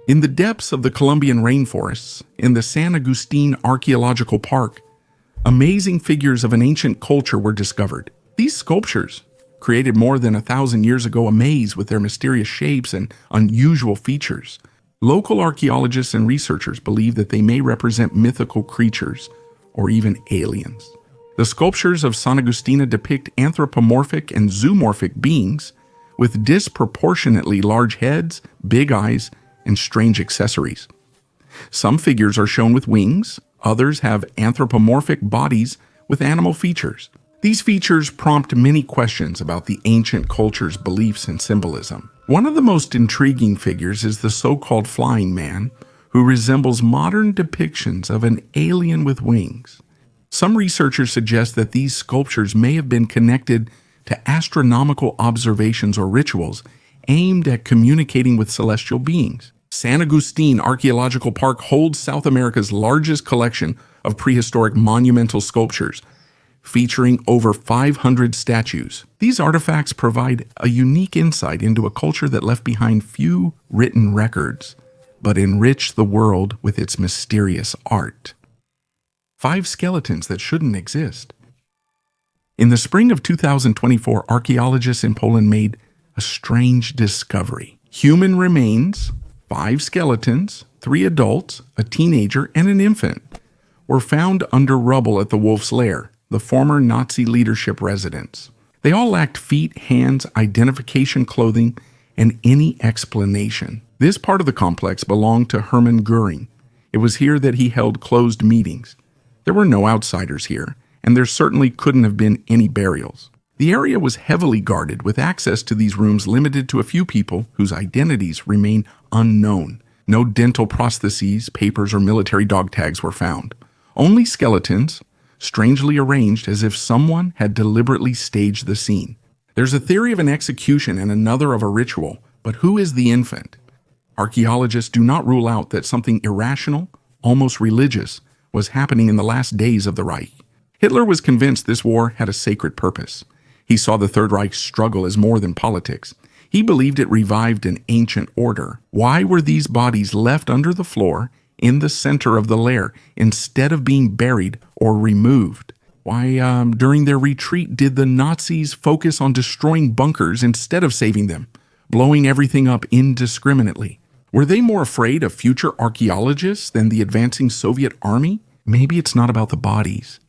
S1: In the depths of the Colombian rainforests, in the San Agustin Archaeological Park, amazing figures of an ancient culture were discovered. These sculptures, created more than 1,000 years ago, amaze with their mysterious shapes and unusual features. Local archaeologists and researchers believe that they may represent mythical creatures or even aliens. The sculptures of San Agustina depict anthropomorphic and zoomorphic beings with disproportionately large heads, big eyes, and strange accessories. Some figures are shown with wings, others have anthropomorphic bodies with animal features. These features prompt many questions about the ancient culture's beliefs and symbolism. One of the most intriguing figures is the so-called flying man, who resembles modern depictions of an alien with wings. Some researchers suggest that these sculptures may have been connected to astronomical observations or rituals aimed at communicating with celestial beings. San Agustin Archaeological Park holds South America's largest collection of prehistoric monumental sculptures, featuring over 500 statues. These artifacts provide a unique insight into a culture that left behind few written records, but enriched the world with its mysterious art. 5 skeletons that shouldn't exist. In the spring of 2024, archaeologists in Poland made a strange discovery. Human remains, 5 skeletons, 3 adults, a teenager, and an infant, were found under rubble at the Wolf's Lair, the former Nazi leadership residence. They all lacked feet, hands, identification clothing, and any explanation. This part of the complex belonged to Hermann Göring. It was here that he held closed meetings. There were no outsiders here, and there certainly couldn't have been any burials. The area was heavily guarded, with access to these rooms limited to a few people whose identities remain unknown. No dental prostheses, papers, or military dog tags were found. Only skeletons, strangely arranged as if someone had deliberately staged the scene. There's a theory of an execution and another of a ritual, but who is the infant? Archaeologists do not rule out that something irrational, almost religious, was happening in the last days of the Reich. Hitler was convinced this war had a sacred purpose. He saw the Third Reich's struggle as more than politics. He believed it revived an ancient order. Why were these bodies left under the floor in the center of the lair instead of being buried or removed? Why, during their retreat, did the Nazis focus on destroying bunkers instead of saving them, blowing everything up indiscriminately? Were they more afraid of future archaeologists than the advancing Soviet army? Maybe it's not about the bodies,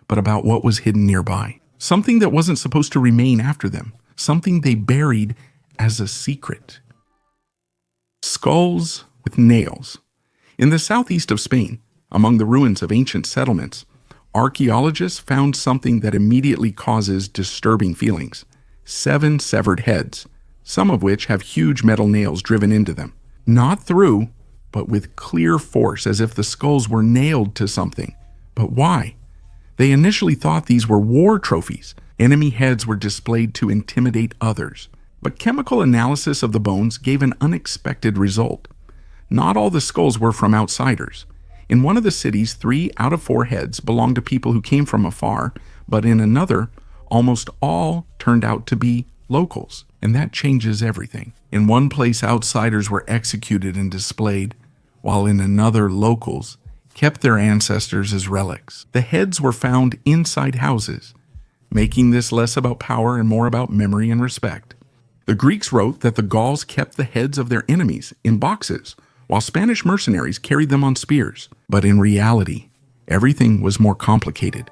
S1: but about what was hidden nearby. Something that wasn't supposed to remain after them. Something they buried as a secret. Skulls with nails. In the southeast of Spain, among the ruins of ancient settlements, archaeologists found something that immediately causes disturbing feelings. 7 severed heads, some of which have huge metal nails driven into them. Not through, but with clear force, as if the skulls were nailed to something. But why? They initially thought these were war trophies. Enemy heads were displayed to intimidate others. But chemical analysis of the bones gave an unexpected result. Not all the skulls were from outsiders. In one of the cities, 3 out of 4 heads belonged to people who came from afar, but in another, almost all turned out to be locals. And that changes everything. In one place, outsiders were executed and displayed, while in another, locals kept their ancestors as relics. The heads were found inside houses, making this less about power and more about memory and respect. The Greeks wrote that the Gauls kept the heads of their enemies in boxes, while Spanish mercenaries carried them on spears. But in reality, everything was more complicated.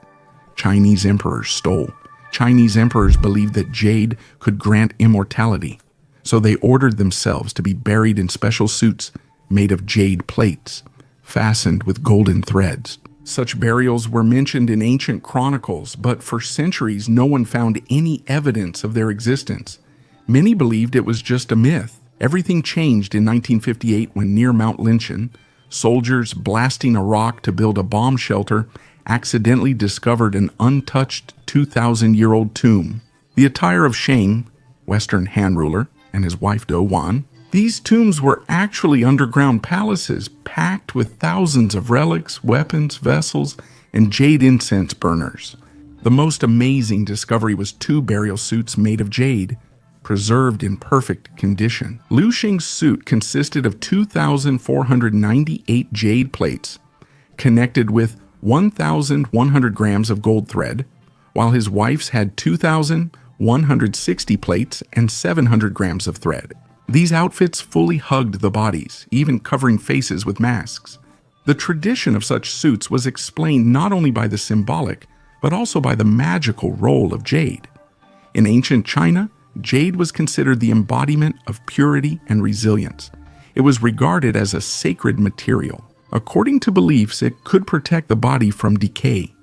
S1: Chinese emperors stole. Chinese emperors believed that jade could grant immortality, so they ordered themselves to be buried in special suits made of jade plates, fastened with golden threads. Such burials were mentioned in ancient chronicles, but for centuries no one found any evidence of their existence. Many believed it was just a myth. Everything changed in 1958 when near Mount Lynchon, soldiers blasting a rock to build a bomb shelter accidentally discovered an untouched 2,000-year-old tomb. The attire of Shang, Western hand ruler, and his wife Do Wan. These tombs were actually underground palaces packed with thousands of relics, weapons, vessels, and jade incense burners. The most amazing discovery was 2 burial suits made of jade, preserved in perfect condition. Liu Xing's suit consisted of 2,498 jade plates, connected with 1,100 grams of gold thread, while his wife's had 2,160 plates and 700 grams of thread. These outfits fully hugged the bodies, even covering faces with masks. The tradition of such suits was explained not only by the symbolic, but also by the magical role of jade. In ancient China, jade was considered the embodiment of purity and resilience. It was regarded as a sacred material. According to beliefs, it could protect the body from decay.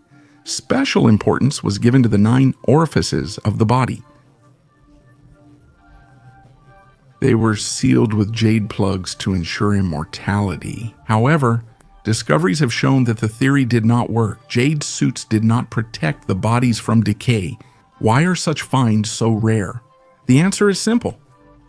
S1: Special importance was given to the 9 orifices of the body. They were sealed with jade plugs to ensure immortality. However, discoveries have shown that the theory did not work. Jade suits did not protect the bodies from decay. Why are such finds so rare? The answer is simple: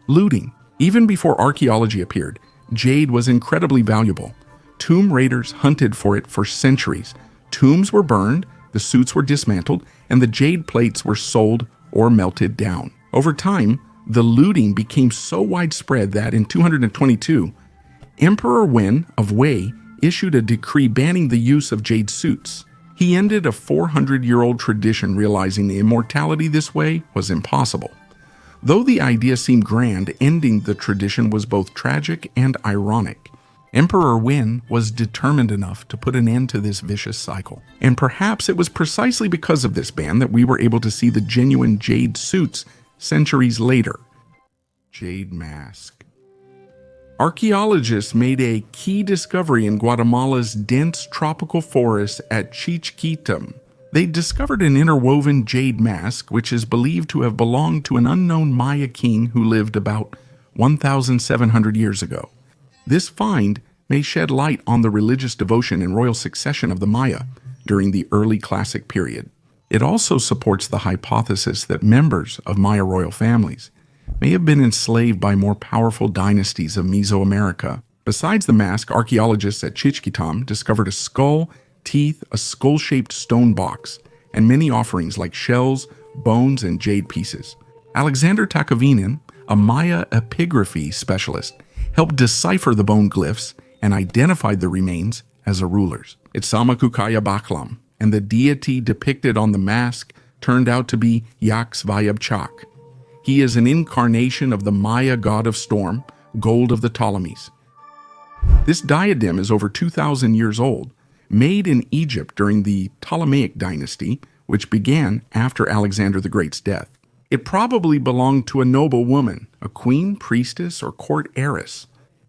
S1: looting. Even before archaeology appeared, jade was incredibly valuable. Tomb raiders hunted for it for centuries. Tombs were burned, the suits were dismantled, and the jade plates were sold or melted down. Over time, the looting became so widespread that in 222, Emperor Wen of Wei issued a decree banning the use of jade suits. He ended a 400-year-old tradition, realizing the immortality this way was impossible. Though the idea seemed grand, ending the tradition was both tragic and ironic. Emperor Wen was determined enough to put an end to this vicious cycle. And perhaps it was precisely because of this ban that we were able to see the genuine jade suits centuries later. Jade mask. Archaeologists made a key discovery in Guatemala's dense tropical forest at Chichiquitam. They discovered an interwoven jade mask, which is believed to have belonged to an unknown Maya king who lived about 1,700 years ago. This find may shed light on the religious devotion and royal succession of the Maya during the early classic period. It also supports the hypothesis that members of Maya royal families may have been enslaved by more powerful dynasties of Mesoamerica. Besides the mask, archaeologists at Chichiquitam discovered a skull, teeth, a skull-shaped stone box, and many offerings like shells, bones, and jade pieces. Alexander Takovinin, a Maya epigraphy specialist, helped decipher the bone glyphs and identified the remains as a ruler's. Itzamakukaya Baklam, and the deity depicted on the mask turned out to be Yaxvayabchak. He is an incarnation of the Maya god of storm, gold of the Ptolemies. This diadem is over 2,000 years old, made in Egypt during the Ptolemaic dynasty, which began after Alexander the Great's death. It probably belonged to a noble woman, a queen, priestess, or court heiress.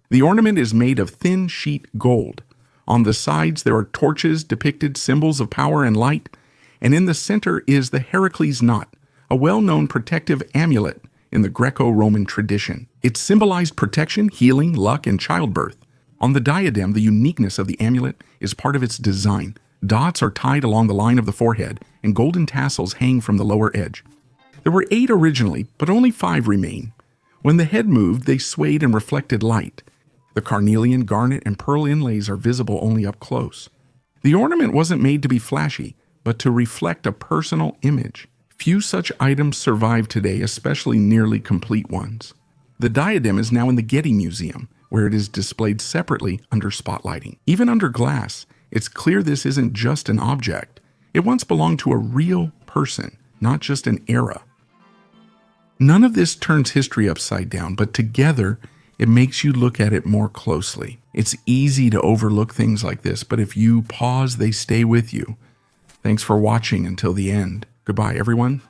S1: The ornament is made of thin sheet gold. On the sides there are torches depicted symbols of power and light, and in the center is the Heracles knot, a well-known protective amulet in the Greco-Roman tradition. It symbolized protection, healing, luck, and childbirth. On the diadem, the uniqueness of the amulet is part of its design. Dots are tied along the line of the forehead, and golden tassels hang from the lower edge. There were 8 originally, but only 5 remain. When the head moved, they swayed and reflected light. The carnelian, garnet, and pearl inlays are visible only up close. The ornament wasn't made to be flashy, but to reflect a personal image, Few such items survive today, especially nearly complete ones. The diadem is now in the Getty Museum, where it is displayed separately under spotlighting. Even under glass, it's clear this isn't just an object. It once belonged to a real person, not just an era. None of this turns history upside down, but together, it makes you look at it more closely. It's easy to overlook things like this, but if you pause, they stay with you. Thanks for watching until the end. Goodbye, everyone.